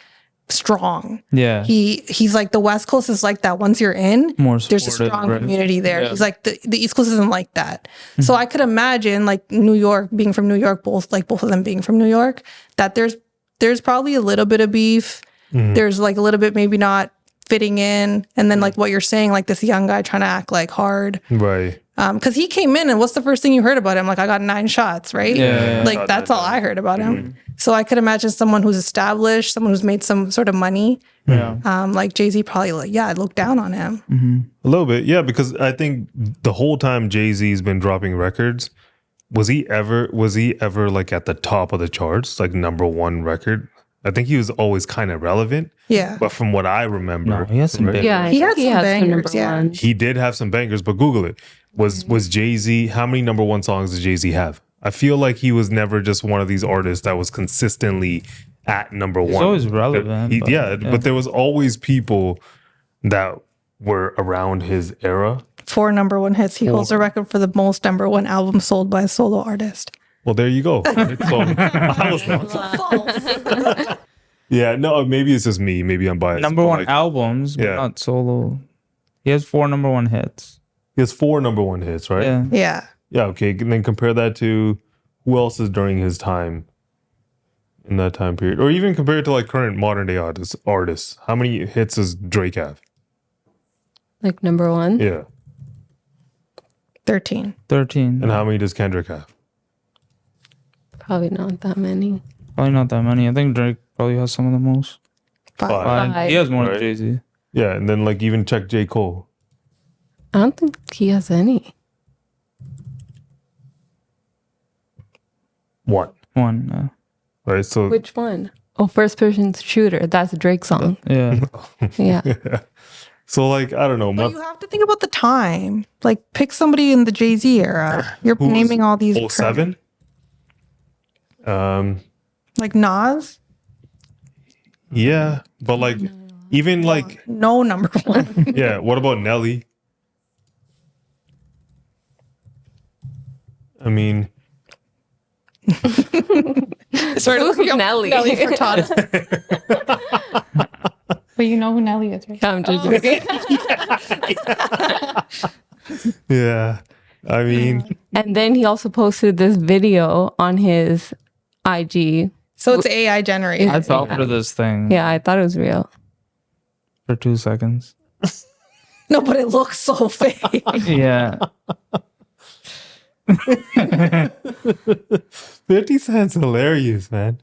strong. Yeah. He's like, the West Coast is like that. Once you're in, More there's a supportive, strong right? community there. Yeah. He's like, the East Coast isn't like that. So I could imagine, like, New York, being from New York, both of them being from New York, that there's probably a little bit of beef. There's like a little bit maybe not fitting in, and then like what you're saying, like this young guy trying to act like hard. Right. Because he came in, and what's the first thing you heard about him? Like, I got 9 shots, right? Yeah. Like, that's all I heard about him. So I could imagine someone who's established, someone who's made some sort of money. Yeah. Like Jay-Z probably looked down on him. A little bit. Yeah. Because I think the whole time Jay-Z's been dropping records, was he ever like at the top of the charts, like #1 record? I think he was always kind of relevant. Yeah. But from what I remember, No, he has some big- yeah, He had some has bangers, number yeah. ones. he did have some bangers, but Google it. Was Jay-Z, how many #1 songs did Jay-Z have? I feel like he was never just one of these artists that was consistently at #1. He's always relevant. But there was always people that were around his era. 4 #1 hits. He holds the record for the most #1 albums sold by a solo artist. Well, there you go. So, I was wrong. Yeah, no, maybe it's just me. Maybe I'm biased. Number but, one like, albums, but yeah. not solo. He has 4 #1 hits. He has 4 #1 hits, right? Yeah. Yeah. Yeah, okay. And then compare that to who else is during his time in that time period. Or even compare it to like current modern day artists. How many hits does Drake have? Like #1. Yeah. 13. 13. And how many does Kendrick have? Probably not that many. Probably not that many. I think Drake probably has some of the most. 5. 5. He has more Right. than Jay-Z. Yeah, and then like even check J. Cole. I don't think he has any. 1. 1. Right? So Which one? Oh, First Person Shooter. That's a Drake song. Yeah. Yeah. so like I don't know. But you have to think about the time. Like, pick somebody in the Jay-Z era. You're Who's naming all these. 07? Like Nas? Yeah, but like even like No #1. yeah, what about Nelly? I mean, Sorry, Who's Nelly? Nelly Furtado. But you know who Nelly is, right? I'm just joking. yeah. I mean, And then he also posted this video on his IG. So it's AI generated. I fell for this thing Yeah, I thought it was real. for 2 seconds. No, but it looks so fake. Yeah. 50 Cent's hilarious, man.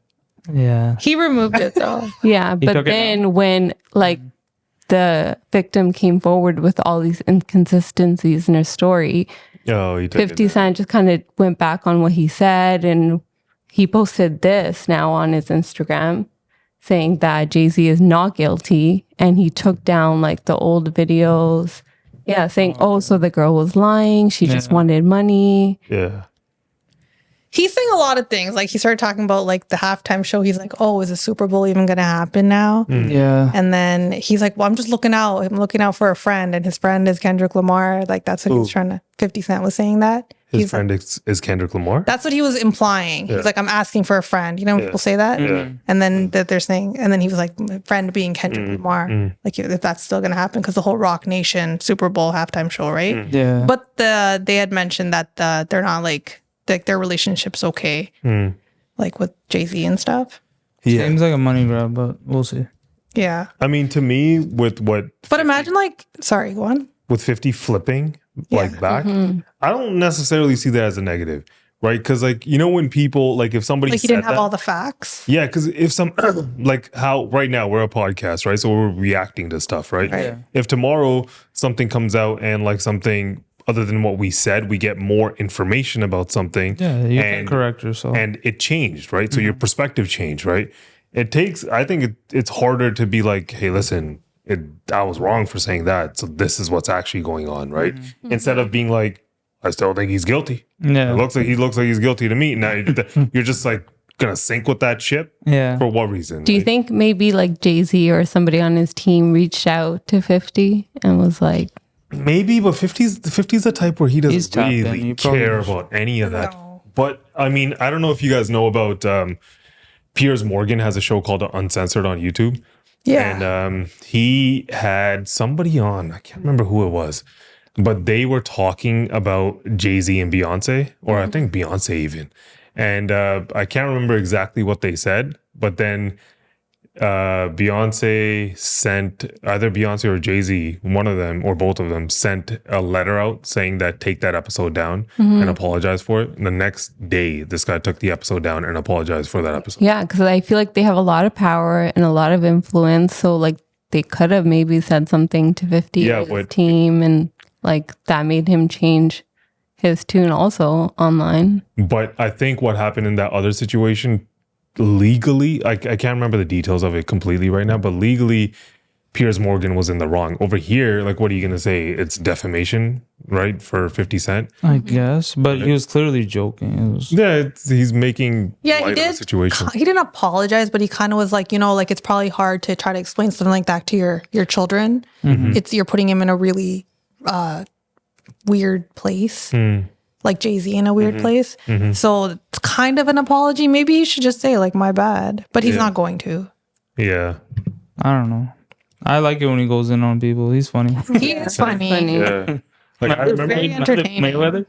Yeah. He removed it though. Yeah, but took it then when like the victim came forward with all these inconsistencies in her story, Oh, he took 50 it. Cent just kind of went back on what he said, and he posted this now on his Instagram saying that Jay-Z is not guilty, and he took down like the old videos. Yeah, saying, oh, so the girl was lying. She just wanted money. Yeah. He's saying a lot of things. Like he started talking about like the halftime show. He's like, "Oh, is the Super Bowl even going to happen now?" Yeah. And then he's like, "Well, I'm just looking out. I'm looking out for a friend, and his friend is Kendrick Lamar." Like that's what he was trying to. 50 Cent was saying that. His friend is Kendrick Lamar. That's what he was implying. Yeah. He's like, "I'm asking for a friend." You know when people say that? Yeah. And then that they're saying, and then he was like, "My friend being Kendrick Lamar." Like if that's still going to happen because the whole Rock Nation Super Bowl halftime show, right? Yeah. But they had mentioned that they're not like their relationship's okay, like with Jay-Z and stuff. Yeah. Seems like a money grab, but we'll see. Yeah. I mean, to me, with what But imagine like, sorry, go on. with 50 flipping like back, I don't necessarily see that as a negative, right? Because like, you know, when people like if somebody Like he said didn't have that- all the facts. Yeah, because if some like how right now we're a podcast, right? So we're reacting to stuff, right? Right. If tomorrow something comes out and like something other than what we said, we get more information about something. Yeah, you can correct yourself. And it changed, right? So your perspective changed, right? It takes, I think it's harder to be like, hey, listen, I was wrong for saying that. So this is what's actually going on, right? Instead of being like, I still think he's guilty. Yeah. It looks like he's guilty to me. Now you're just like gonna sink with that ship. Yeah. For what reason? Do you think maybe like Jay-Z or somebody on his team reached out to 50 and was like, Maybe, but 50's the type where he He's doesn't tapped in. really He probably care knows. about any of that. But I mean, I don't know if you guys know about Piers Morgan has a show called Uncensored on YouTube. Yeah. And he had somebody on, I can't remember who it was, but they were talking about Jay-Z and Beyonce, or I think Beyonce even. And I can't remember exactly what they said, but then Beyonce sent either Beyonce or Jay-Z, one of them or both of them sent a letter out saying that take that episode down and apologize for it. And the next day, this guy took the episode down and apologized for that episode. yeah, because I feel like they have a lot of power and a lot of influence. So like they could have maybe said something to 50 Yeah, or his but- team and like that made him change his tune also online. But I think what happened in that other situation, legally, I can't remember the details of it completely right now, but legally, Piers Morgan was in the wrong. Over here, like, what are you going to say? It's defamation, right? For 50 Cent? I guess, but he was clearly joking. It was Yeah, he's making Yeah, light he of the did. situation. He didn't apologize, but he kind of was like, you know, like it's probably hard to try to explain something like that to your children. You're putting him in a really weird place, like Jay-Z in a weird place. So it's kind of an apology. Maybe he should just say like, my bad, but he's not going to. Yeah. I don't know. I like it when he goes in on people. He's funny. He is funny. Yeah. Like, I remember. Very entertaining. Mayweather?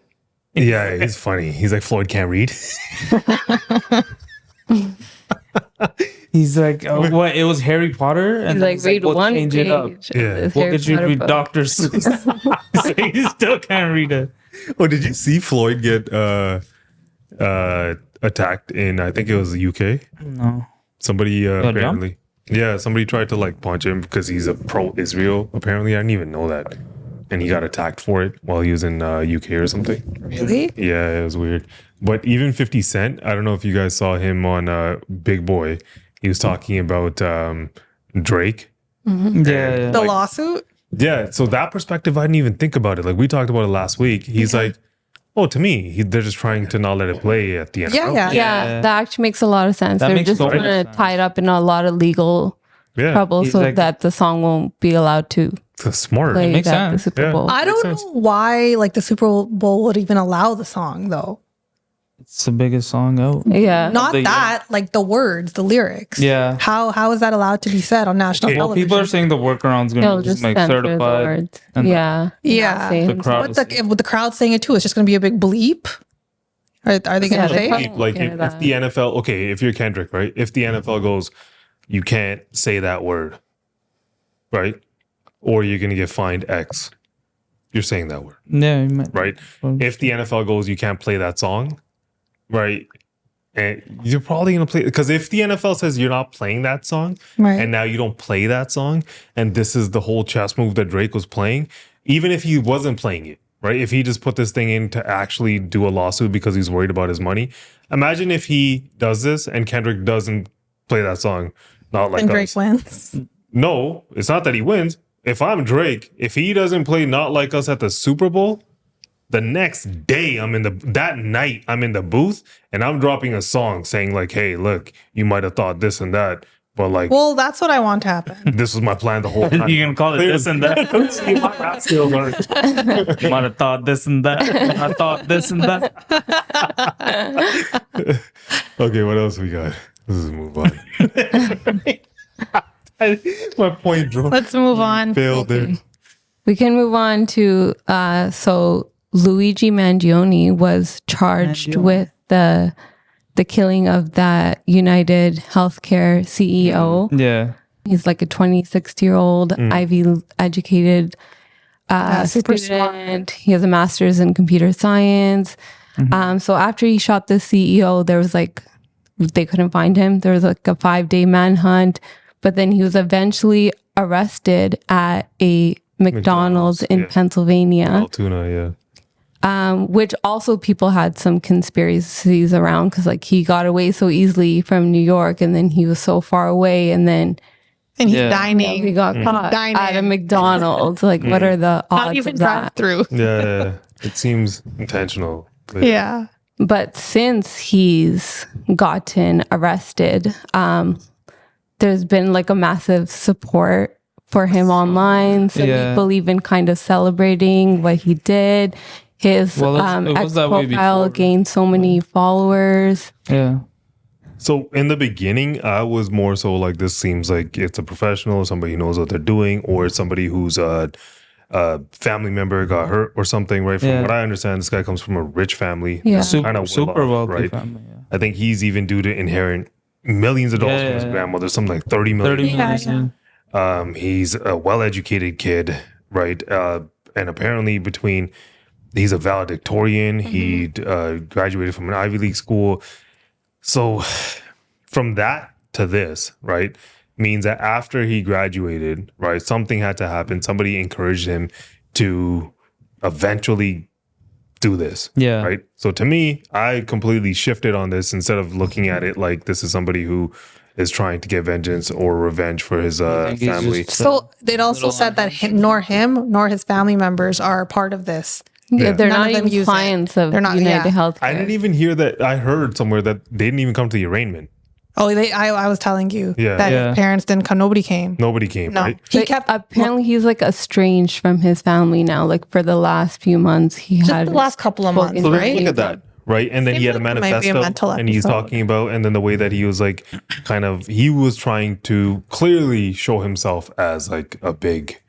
Yeah, he's funny. He's like, Floyd can't read. He's like, what? It was Harry Potter? And He's then like, read "We'll one change page. it up." of Yeah. this What Harry did you Potter read? book. Dr. Seuss. So he still can't read it. Oh, did you see Floyd get attacked in, I think it was the UK? No. Somebody jump? apparently. Yeah, somebody tried to like punch him because he's a pro-Israel. Apparently, I didn't even know that. And he got attacked for it while he was in UK or something. Really? Yeah, it was weird. But even 50 Cent, I don't know if you guys saw him on Big Boy. He was talking about Drake. Yeah. The lawsuit? Yeah, so that perspective, I didn't even think about it. Like we talked about it last week. He's like, oh, to me, they're just trying to not let it play at the end. Yeah. Yeah, that actually makes a lot of sense. That They're makes just so much going to sense. tie it up in a lot of legal Yeah, trouble He's so like- that the song won't be allowed to it's smart. play makes at the sense. Super Yeah. Bowl. I Makes don't sense. know why like the Super Bowl would even allow the song though. It's the biggest song out. Yeah. Not The- that, like the words, the lyrics. Yeah. How is that allowed to be said on national Okay. Well, television? people are saying the workaround's going They'll to just be like censor the certified. words. and Yeah. Yeah. Not say The himself. crowd. But with the crowd saying it too, it's just going to be a big bleep. Are they going Yeah, to they're say? probably- it? Like Yeah, if that. the NFL, okay, if you're Kendrick, right? If the NFL goes, you can't say that word, right? Or you're going to get fined X. You're saying that word, Yeah. You might, right? If the NFL goes, you can't play that song, right? And you're probably going to play, because if the NFL says you're not playing that song, Right. and now you don't play that song, and this is the whole chess move that Drake was playing, even if he wasn't playing it, right? If he just put this thing in to actually do a lawsuit because he's worried about his money, imagine if he does this and Kendrick doesn't play that song, not like And Drake us. wins. No, it's not that he wins. If I'm Drake, if he doesn't play Not Like Us at the Super Bowl, The next day, that night, I'm in the booth and I'm dropping a song saying like, hey, look, you might have thought this and that, but like, Well, that's what I want to happen. this was my plan the whole time. You can call it this and that. See, my rap skills are. You might have thought this and that. I thought this and that. Okay, what else we got? Let's just move on. My point, bro. Let's move on. Failed there. We can move on to so Luigi Mangione was charged with the killing of that United Healthcare CEO. Yeah. He's like a 26-year-old Ivy educated super student. He has a master's in computer science. So after he shot the CEO, there was like, they couldn't find him. There was like a 5-day manhunt, but then he was eventually arrested at a McDonald's in Pennsylvania. Altoona, yeah. Which also people had some conspiracies around because like he got away so easily from New York and then he was so far away and he's dining. He got caught at a McDonald's. Like, what are the odds Not even of that? drive through. Yeah, it seems intentional. But Yeah. But since he's gotten arrested, there's been like a massive support for him online. So people even kind of celebrating what he did. His ex-profile gained so many followers. Yeah. So in the beginning, I was more so like, this seems like it's a professional, somebody who knows what they're doing, or it's somebody who's a family member got hurt or something, right? From what I understand, this guy comes from a rich family. Yeah. Super wealthy right? family. Yeah. I think he's even due to inherit millions of dollars from his grandmother, something like 30 million. 30 million. He's a well-educated kid, right? And apparently he's a valedictorian. He graduated from an Ivy League school. So from that to this, right, means that after he graduated, right, something had to happen. Somebody encouraged him to eventually do this. Yeah. Right. So to me, I completely shifted on this instead of looking at it like this is somebody who is trying to get vengeance or revenge for his family. So it also said that nor him nor his family members are part of this. Yeah, they're None not of them even use clients it. of They're not- United yeah. Healthcare. I didn't even hear that. I heard somewhere that they didn't even come to the arraignment. Oh, I was telling you that Yeah. his parents didn't come. Nobody came. Nobody came, No. right? He But kept apparently he's like estranged from his family now. Like for the last few months, he just had the last couple of months, So right? look at that, right? And then he had a like it might be a manifesto, mental and he's episode. talking about, and then the way that he was like, he was trying to clearly show himself as like a big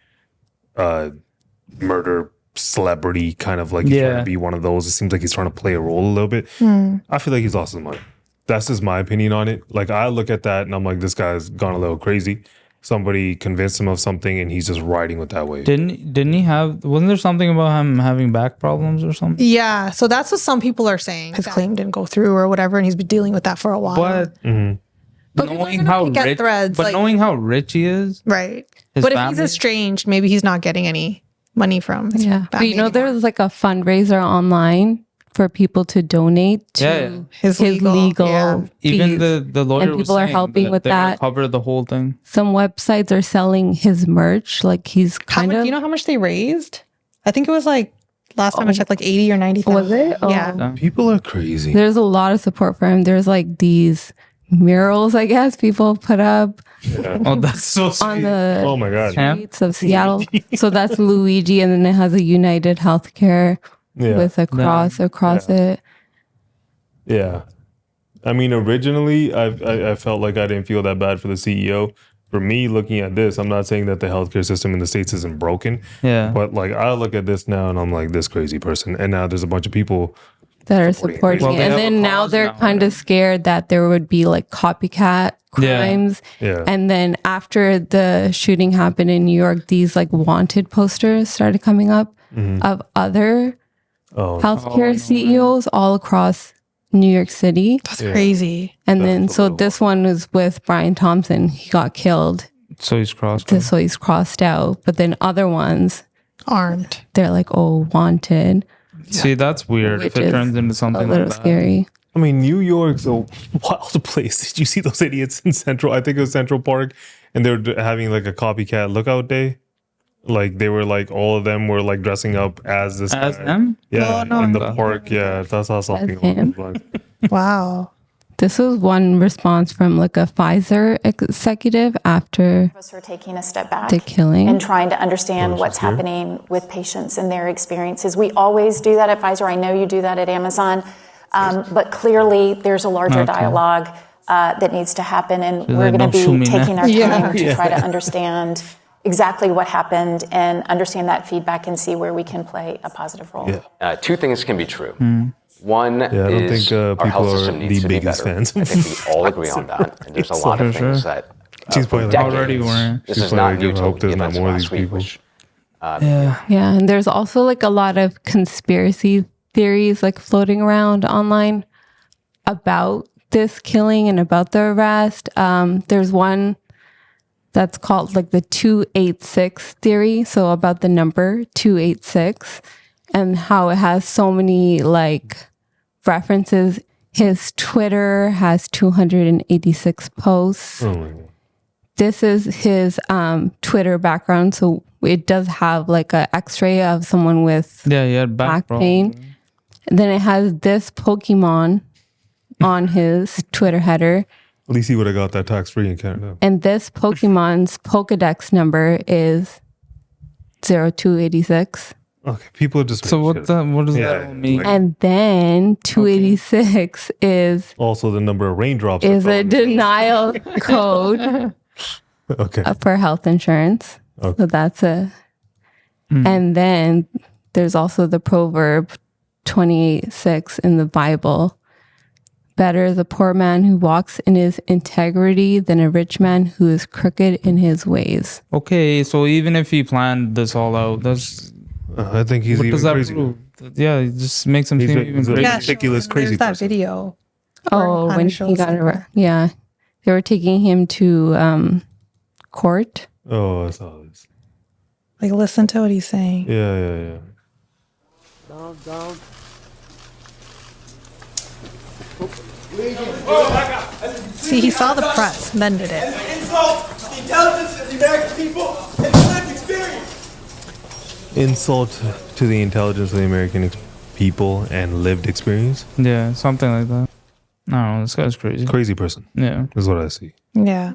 murder celebrity, kind of like he's trying to be one of those. It seems like he's trying to play a role a little bit. I feel like he's lost his mind. That's just my opinion on it. Like I look at that and I'm like, this guy's gone a little crazy. Somebody convinced him of something and he's just riding with that wave. Didn't he have? Wasn't there something about him having back problems or something? Yeah, so that's what some people are saying. His claim didn't go through or whatever, and he's been dealing with that for a while. But knowing how pick at rich, threads, but like- knowing how rich he is, right. his But if family- he's estranged, maybe he's not getting any money from his Yeah. But family you know, anymore. there's like a fundraiser online for people to donate to Yeah. His legal, yeah. even fees. the lawyer And was people are saying helping with they're gonna that. cover the whole thing. Some websites are selling his merch. Like he's How kind much, of. do you know how much they raised? I think it was like last time I checked, like 80 or 90,000. Was it? Yeah. People are crazy. There's a lot of support for him. There's like these murals, I guess, people put up Oh, that's so sweet. on the Oh my God. streets of Seattle. So that's Luigi, and then it has a United Healthcare Yeah. with a cross across it. Yeah. I mean, originally, I felt like I didn't feel that bad for the CEO. For me, looking at this, I'm not saying that the healthcare system in the States isn't broken. Yeah. But like, I look at this now and I'm like, this crazy person. And now there's a bunch of people. That are supporting Well, it. they And have a then now cause they're now, kind of scared that there would be like copycat crimes. Yeah. And then after the shooting happened in New York, these like wanted posters started coming up of other healthcare CEOs all across New York City. That's crazy. And then, so this one was with Brian Thompson. He got killed. So he's crossed. So he's crossed out. But then other ones, Armed. they're like, oh, wanted. See, that's weird. Which If it is turns into something A little like that. scary. I mean, New York's a wild place. Did you see those idiots in Central? I think it was Central Park. And they're having like a cookycat lookout day. Like they were like all of them were like dressing up as this As guy. them? Yeah, Oh, no. in the park. Yeah, that's how something him? was. Wow. This was one response from like a Pfizer executive after Us are taking a step back the killing. and trying to understand what's happening with patients and their experiences. We always do that at Pfizer. I know you do that at Amazon, but clearly there's a larger dialogue that needs to happen, and we're going to be taking our time to try to understand exactly what happened and understand that feedback and see where we can play a positive role. Two things can be true. One I don't is think our people health are system the needs to be biggest better. fans. I think we all agree on that. And there's a lot of things that She's for probably decades, already were. this She's is not probably new like, to hope there's the not events of more of last these week, people. which Yeah, and there's also like a lot of conspiracy theories like floating around online about this killing and about the arrest. There's one that's called like the 286 theory. So about the number 286 and how it has so many like references. His Twitter has 286 posts. Oh my God. This is his Twitter background. So it does have like an x-ray of someone with Yeah, he had back back pain. And then it has this Pokemon on his Twitter header. At least he would have got that tax free in Canada. And this Pokemon's Pokedex number is 0286. Okay, people are just. So what does that all mean? And then 286 is Also, the number of raindrops. a denial code Okay. for health insurance. Okay. So that's a. And then there's also the proverb 28:6 in the Bible. Better is a poor man who walks in his integrity than a rich man who is crooked in his ways. Okay, so even if he planned this all out, that's I think he's what even does that crazy. prove? Yeah, it just makes him He's seem a- even he's a crazy. ridiculous, crazy There's that person. video. Oh, kinda when he shows got like arrested. Yeah. They were taking him to court. Oh, I saw this. Like, listen to what he's saying. Yeah. Down. See, he saw the press and then did it. Insult to the intelligence of the American people and the lived experience. Insult to the intelligence of the American people and lived experience. Yeah, something like that. No, this guy's crazy. Crazy person. Yeah. Is what I see. Yeah.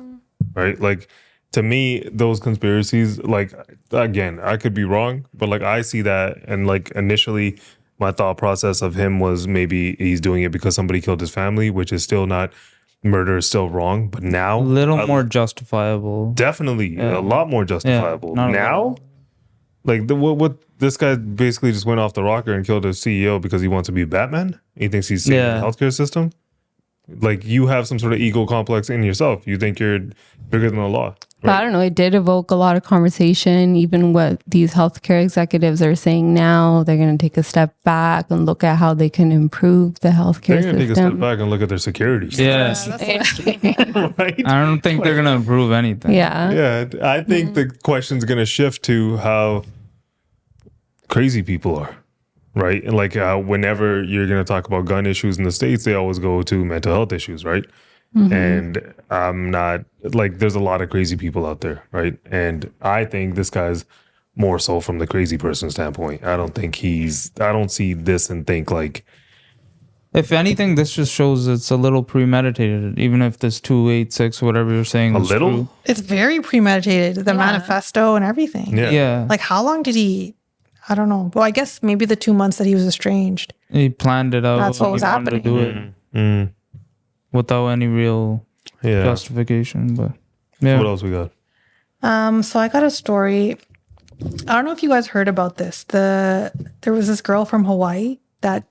Right? Like, to me, those conspiracies, like, again, I could be wrong, but like, I see that. And like, initially, my thought process of him was maybe he's doing it because somebody killed his family, which is still not, murder is still wrong. But now, A little more justifiable. definitely a lot more justifiable. not a Now, lot. like, what this guy basically just went off the rocker and killed his CEO because he wants to be Batman? He thinks he's saving the healthcare system? Like, you have some sort of ego complex in yourself. You think you're bigger than the law. But I don't know. It did evoke a lot of conversation. Even what these healthcare executives are saying now, they're going to take a step back and look at how they can improve the healthcare They're going to take a step system. back and look at their security. Yeah. Right? I don't think they're gonna improve anything. Yeah. Yeah, I think the question's going to shift to how crazy people are, right? And like whenever you're going to talk about gun issues in the States, they always go to mental health issues, right? And I'm not, like, there's a lot of crazy people out there, right? And I think this guy's more so from the crazy person standpoint. I don't see this and think like, If anything, this just shows it's a little premeditated. Even if this 286, whatever you're saying, a is little? true. It's very premeditated, the manifesto and everything. Yeah. Like, how long did he? I don't know. Well, I guess maybe the 2 months that he was estranged. He planned it out. That's what He was wanted to do it without any real justification. But yeah. What else we got? So I got a story. I don't know if you guys heard about this. There was this girl from Hawaii that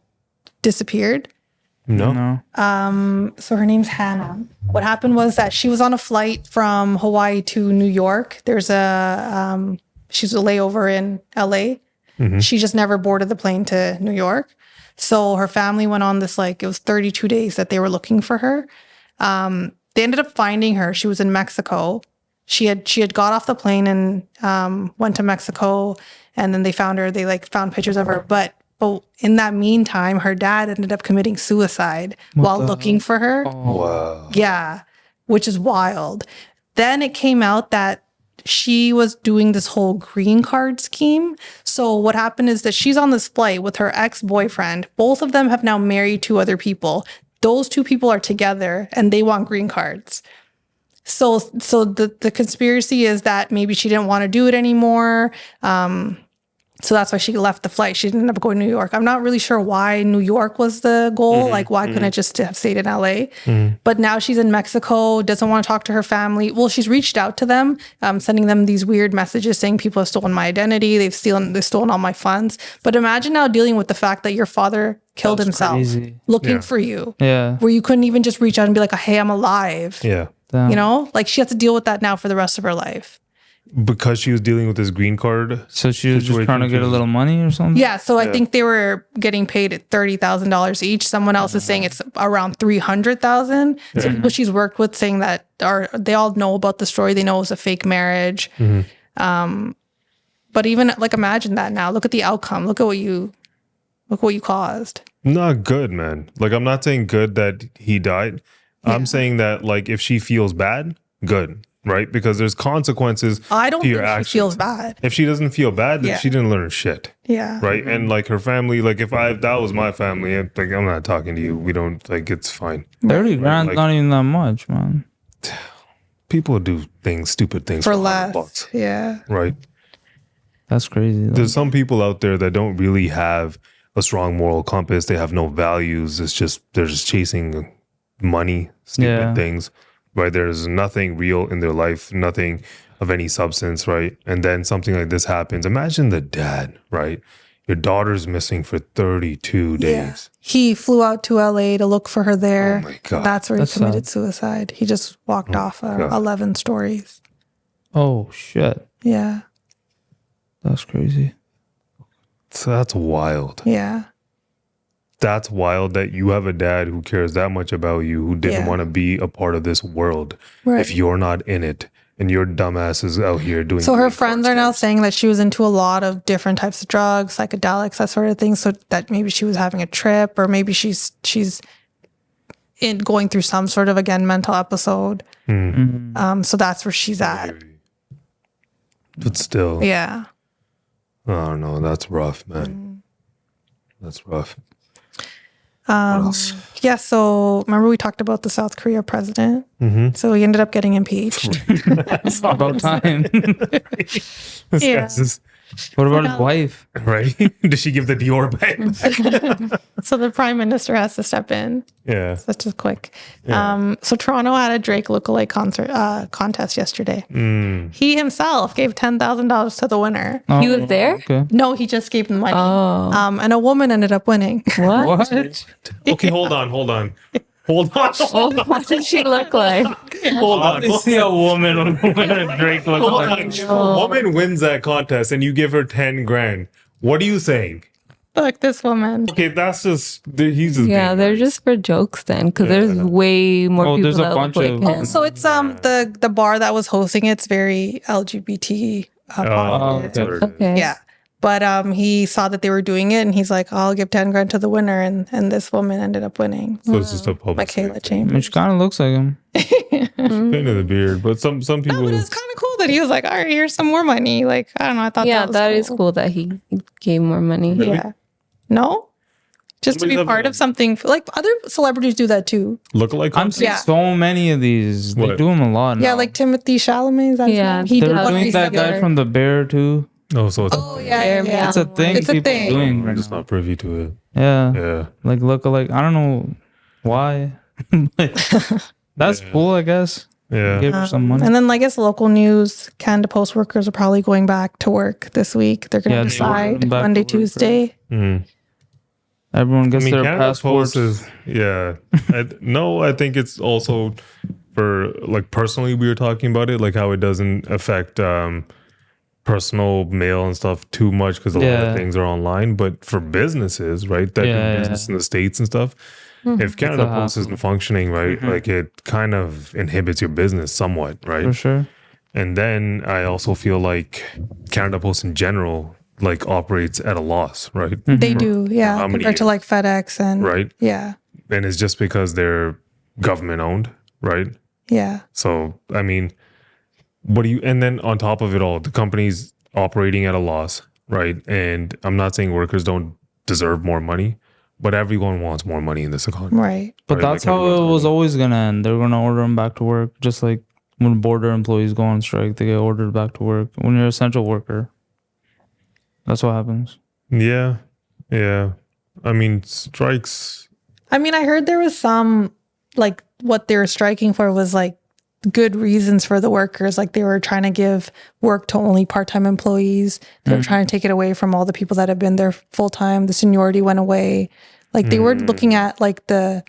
disappeared. No. So her name's Hannah. What happened was that she was on a flight from Hawaii to New York. There's she's a layover in LA. She just never boarded the plane to New York. So her family went on this, like, it was 32 days that they were looking for her. They ended up finding her. She was in Mexico. She had got off the plane and went to Mexico, and then they found her. They found pictures of her. But in that meantime, her dad ended up committing suicide while looking for her. Wow. Yeah, which is wild. Then it came out that she was doing this whole green card scheme. So what happened is that she's on this flight with her ex-boyfriend. Both of them have now married 2 other people. Those 2 people are together and they want green cards. So the conspiracy is that maybe she didn't want to do it anymore. So that's why she left the flight. She didn't end up going to New York. I'm not really sure why New York was the goal. Like, why couldn't it just have stayed in LA? But now she's in Mexico, doesn't want to talk to her family. Well, she's reached out to them, sending them these weird messages saying people have stolen my identity. They've stolen all my funds. But imagine now dealing with the fact that your father killed himself looking for you. Yeah. Where you couldn't even just reach out and be like, hey, I'm alive. Yeah. Damn. You know, like she has to deal with that now for the rest of her life. Because she was dealing with this green card. So she was just trying to get a little money or something? Yeah, so I think they were getting paid at $30,000 each. Someone else is saying it's around $300,000. So people she's worked with saying that they all know about the story. They know it was a fake marriage. But even like imagine that now. Look at the outcome. Look what you caused. Not good, man. Like I'm not saying good that he died. I'm saying that like if she feels bad, good. Right? Because there's consequences I don't to your think actions. she feels bad. If she doesn't feel bad, then she didn't learn shit. Yeah. Right? And like her family, like if that was my family, I'm not talking to you. We don't, like, it's fine. 30 grand, like, not even that much, man. People do stupid things For $100 less. Yeah. Right? That's crazy. There's some people out there that don't really have a strong moral compass. They have no values. It's just, they're just chasing money, stupid things. Right, there's nothing real in their life, nothing of any substance, right? And then something like this happens. Imagine the dad, right? Your daughter's missing for 32 days. Yeah. He flew out to LA to look for her there. Oh my God. That's where he committed suicide. He just walked off 11 stories. Oh, shit. Yeah. That's crazy. So that's wild. Yeah. That's wild that you have a dad who cares that much about you, who didn't want to be a part of this world. Right. If you're not in it and your dumbass is out here doing. So her friends are now saying that she was into a lot of different types of drugs, psychedelics, that sort of thing. So that maybe she was having a trip, or maybe she's going through some sort of, again, mental episode. So that's where she's at. But still. Yeah. Oh no, that's rough, man. That's rough. Yeah, so remember we talked about the South Korea president? So he ended up getting impeached. It's about time. What about his wife? Right? Did she give the Dior back? So the prime minister has to step in. Yeah. So that's just quick. So Toronto had a Drake lookalike contest yesterday. He himself gave $10,000 to the winner. He was there? Okay. No, he just gave them money. Oh. And a woman ended up winning. What? Okay, hold on. What did she look like? Hold on. You see a woman with a Drake lookalike. A woman wins that contest and you give her 10 grand. What are you saying? Look, this woman. Okay, that's just, he's just Yeah, they're just for jokes then, because there's way more people there's a that bunch look of- like him. So it's the bar that was hosting it's very LGBT positive. Okay. Yeah. But he saw that they were doing it and he's like, I'll give 10 grand to the winner. And this woman ended up winning. So it's just a public. Michaela Chambers. Which kind of looks like him. Kind of the beard, but some people. But it's kind of cool that he was like, all right, here's some more money. Like, I don't know. I thought Yeah, that was cool that he gave more money. Yeah. No? Just to be Somebody's part of something. Like other celebrities do that too. Look-alike. I'm seeing so many of these. They What? do them a lot now. Yeah, like Timothy Chalamet. Is that his Yeah, name? He They're did one doing that recently. guy from The Bear too. Oh, so it's, Yeah. It's a thing It's a people thing. are doing I'm right just now. not privy to it. Yeah. Yeah. Like look-alike. I don't know why. That's cool, I guess. Yeah. Give her some money. And then I guess local news, Canada Post workers are probably going back to work this week. They're going to Yeah, they were decide back Monday, to work, right? Tuesday. Everyone gets their Canada passports. Post is, yeah. I think it's also for, like, personally, we were talking about it, like how it doesn't affect personal mail and stuff too much because a lot of things are online. But for businesses, right, that do business in the States and stuff, if Canada Post isn't functioning, right, like it kind of inhibits your business somewhat, right? For sure. And then I also feel like Canada Post in general, like, operates at a loss, right? They do, yeah, how many compared to like FedEx and Right. Yeah, And it's just because they're government owned, right? yeah. So, I mean, And then on top of it all, the company's operating at a loss, right? And I'm not saying workers don't deserve more money, but everyone wants more money in this economy. Right. But that's how it was always going to end. They're going to order them back to work, just like when border employees go on strike, they get ordered back to work. When you're an essential worker, that's what happens. Yeah. Yeah. I mean, strikes. I mean, I heard there was some, like, what they were striking for was like good reasons for the workers. Like they were trying to give work to only part-time employees. They were trying to take it away from all the people that have been there full-time. The seniority went away. Like they were looking at like the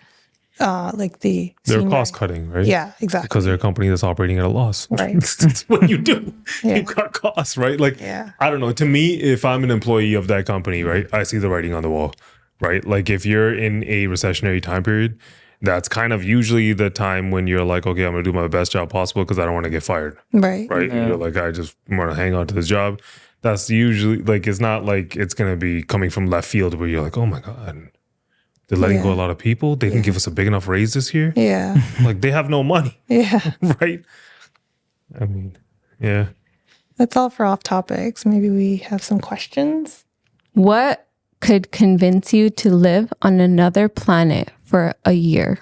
They're cost cutting, right? Yeah, exactly. Because they're a company that's operating at a loss. Right. That's what you do. You cut costs, right? Like, I don't know. To me, if I'm an employee of that company, right, I see the writing on the wall, right? Like if you're in a recessionary time period, that's kind of usually the time when you're like, okay, I'm going to do my best job possible because I don't want to get fired. Right. Right. Yeah. You're like, I just want to hang on to this job. That's usually like, it's not like it's going to be coming from left field where you're like, oh my God, they're letting go a lot of people. They didn't give us a big enough raise this year. Yeah. Like they have no money. Yeah. Right. I mean, yeah. That's all for off topics. Maybe we have some questions. What could convince you to live on another planet for a year?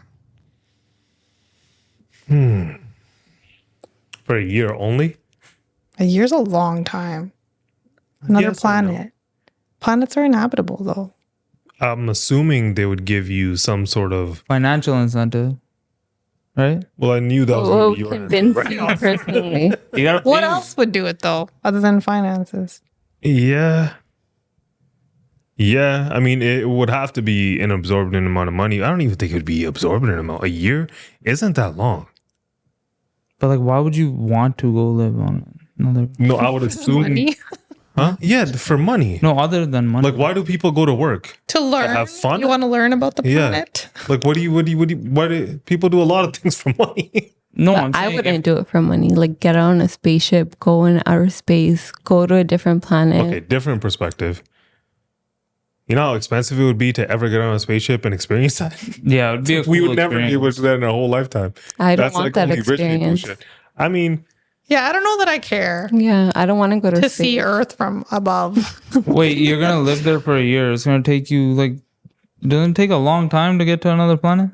For a year only? A year's a long time. Another Yes and planet. Planets are inhabitable though. I'm assuming they would give you some sort of financial incentive, right? Well, I knew that was What going to be would your convince answer. you personally? You gotta What else would do it though, other than finances? Yeah. Yeah. I mean, it would have to be an absorbent amount of money. I don't even think it would be absorbent amount. A year isn't that long. But like, why would you want to go live on another? No, I would assume. Money. Huh? Yeah, for money. No, other than money. Like, why do people go to work? To learn. have fun? You want to learn about the planet? Like, what do people do a lot of things for money? No, But I wouldn't do it for money. Like get on a spaceship, go in outer space, go to a different planet. Okay, different perspective. You know how expensive it would be to ever get on a spaceship and experience that? Yeah, it would be a We cool would never be able to experience. do that in our whole lifetime. I don't want that only rich people experience. shit. I mean, Yeah, I don't know that I care Yeah, I don't want to go to to space. see Earth from above. Wait, you're gonna live there for a year? It's gonna take you like? Doesn't it take a long time to get to another planet?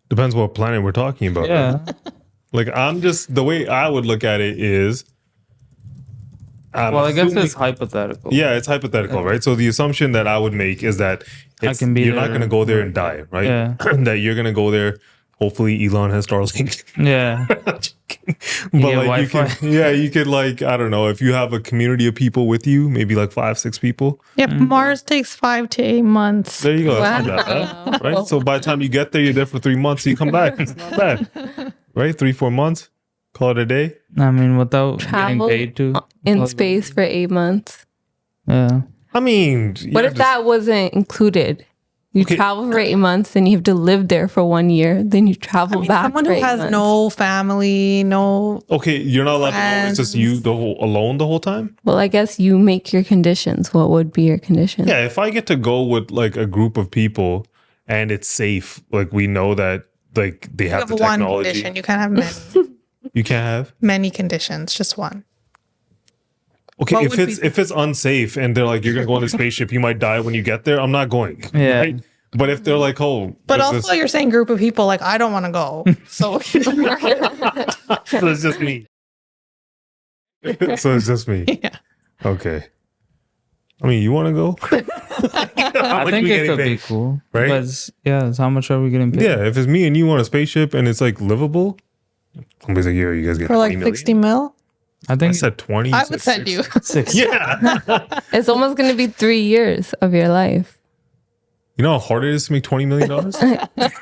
depends what planet we're talking about. Yeah. Like, I'm just, the way I would look at it is, Well, I guess it's hypothetical. Yeah, it's hypothetical, right? So the assumption that I would make is that can be you're not there. going to go there and die, right? Yeah. That you're going to go there. Hopefully, Elon has Starlink. Yeah. But get like you Wi-Fi. can, you could like, I don't know, if you have a community of people with you, maybe like 5-6 people. Yep, Mars takes 5 to 8 months. There you go. That's not bad, right? So by the time you get there, you're there for 3 months. So you come back. It's not bad, right? 3-4 months. Call it a day. I mean, without Travel getting paid to. in space for 8 months. Yeah. I mean, What if that wasn't included? You travel for 8 months, then you have to live there for 1 year. Then you travel back. Someone for who 8 has months. no family, no. Okay, you're not allowed to know. It's just you alone the whole time? Well, I guess you make your conditions. What would be your conditions? Yeah, if I get to go with like a group of people and it's safe, like we know that like they You have have the one technology. condition. You can't have many, You can't have? many conditions, just one. Okay, What if would it's be- if it's unsafe and they're like you're gonna go on a spaceship, you might die when you get there. I'm not going. Yeah. Right? But if they're like, oh, But there's also, you're saying group of people, like, I don't want to go. So, so it's just me. So it's just me. Yeah. Okay. I mean, you want to go? I think it could be cool. right? But yeah, it's how much are we getting paid? Yeah, if it's me and you on a spaceship and it's like livable, somebody's like, yeah, you guys get for like 20 million. 60 mil, I I think said 20. I would send you. Yeah. It's almost going to be 3 years of your life. You know how hard it is to make $20 million?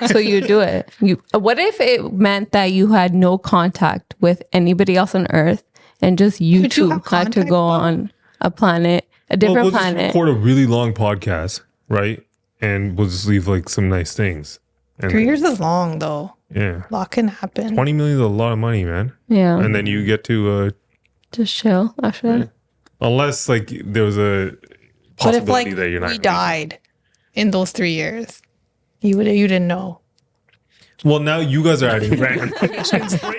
So you do it. What if it meant that you had no contact with anybody else on Earth and just you Could you two have had to contact, go though? on a planet, a different we'll just planet? record a really long podcast, right? And we'll just leave like some nice things. And 3 years is long, though. yeah. A lot can happen. 20 million is a lot of money, man. Yeah. And then you get to, Just chill after that. unless like there was a But if, possibility like, that you're not. we died in those 3 years, you didn't know. Well, now you guys are adding random.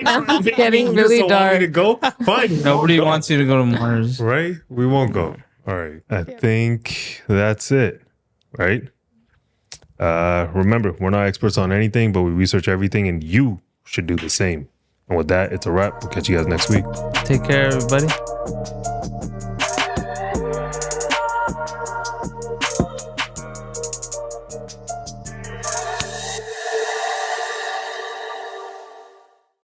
Now it's getting really dark. To go? Fine. Nobody wants you to go to Mars. Right? We won't go. All right. I think that's it. Right? Remember, we're not experts on anything, but we research everything, and you should do the same. And with that, it's a wrap. We'll catch you guys next week. Take care, everybody.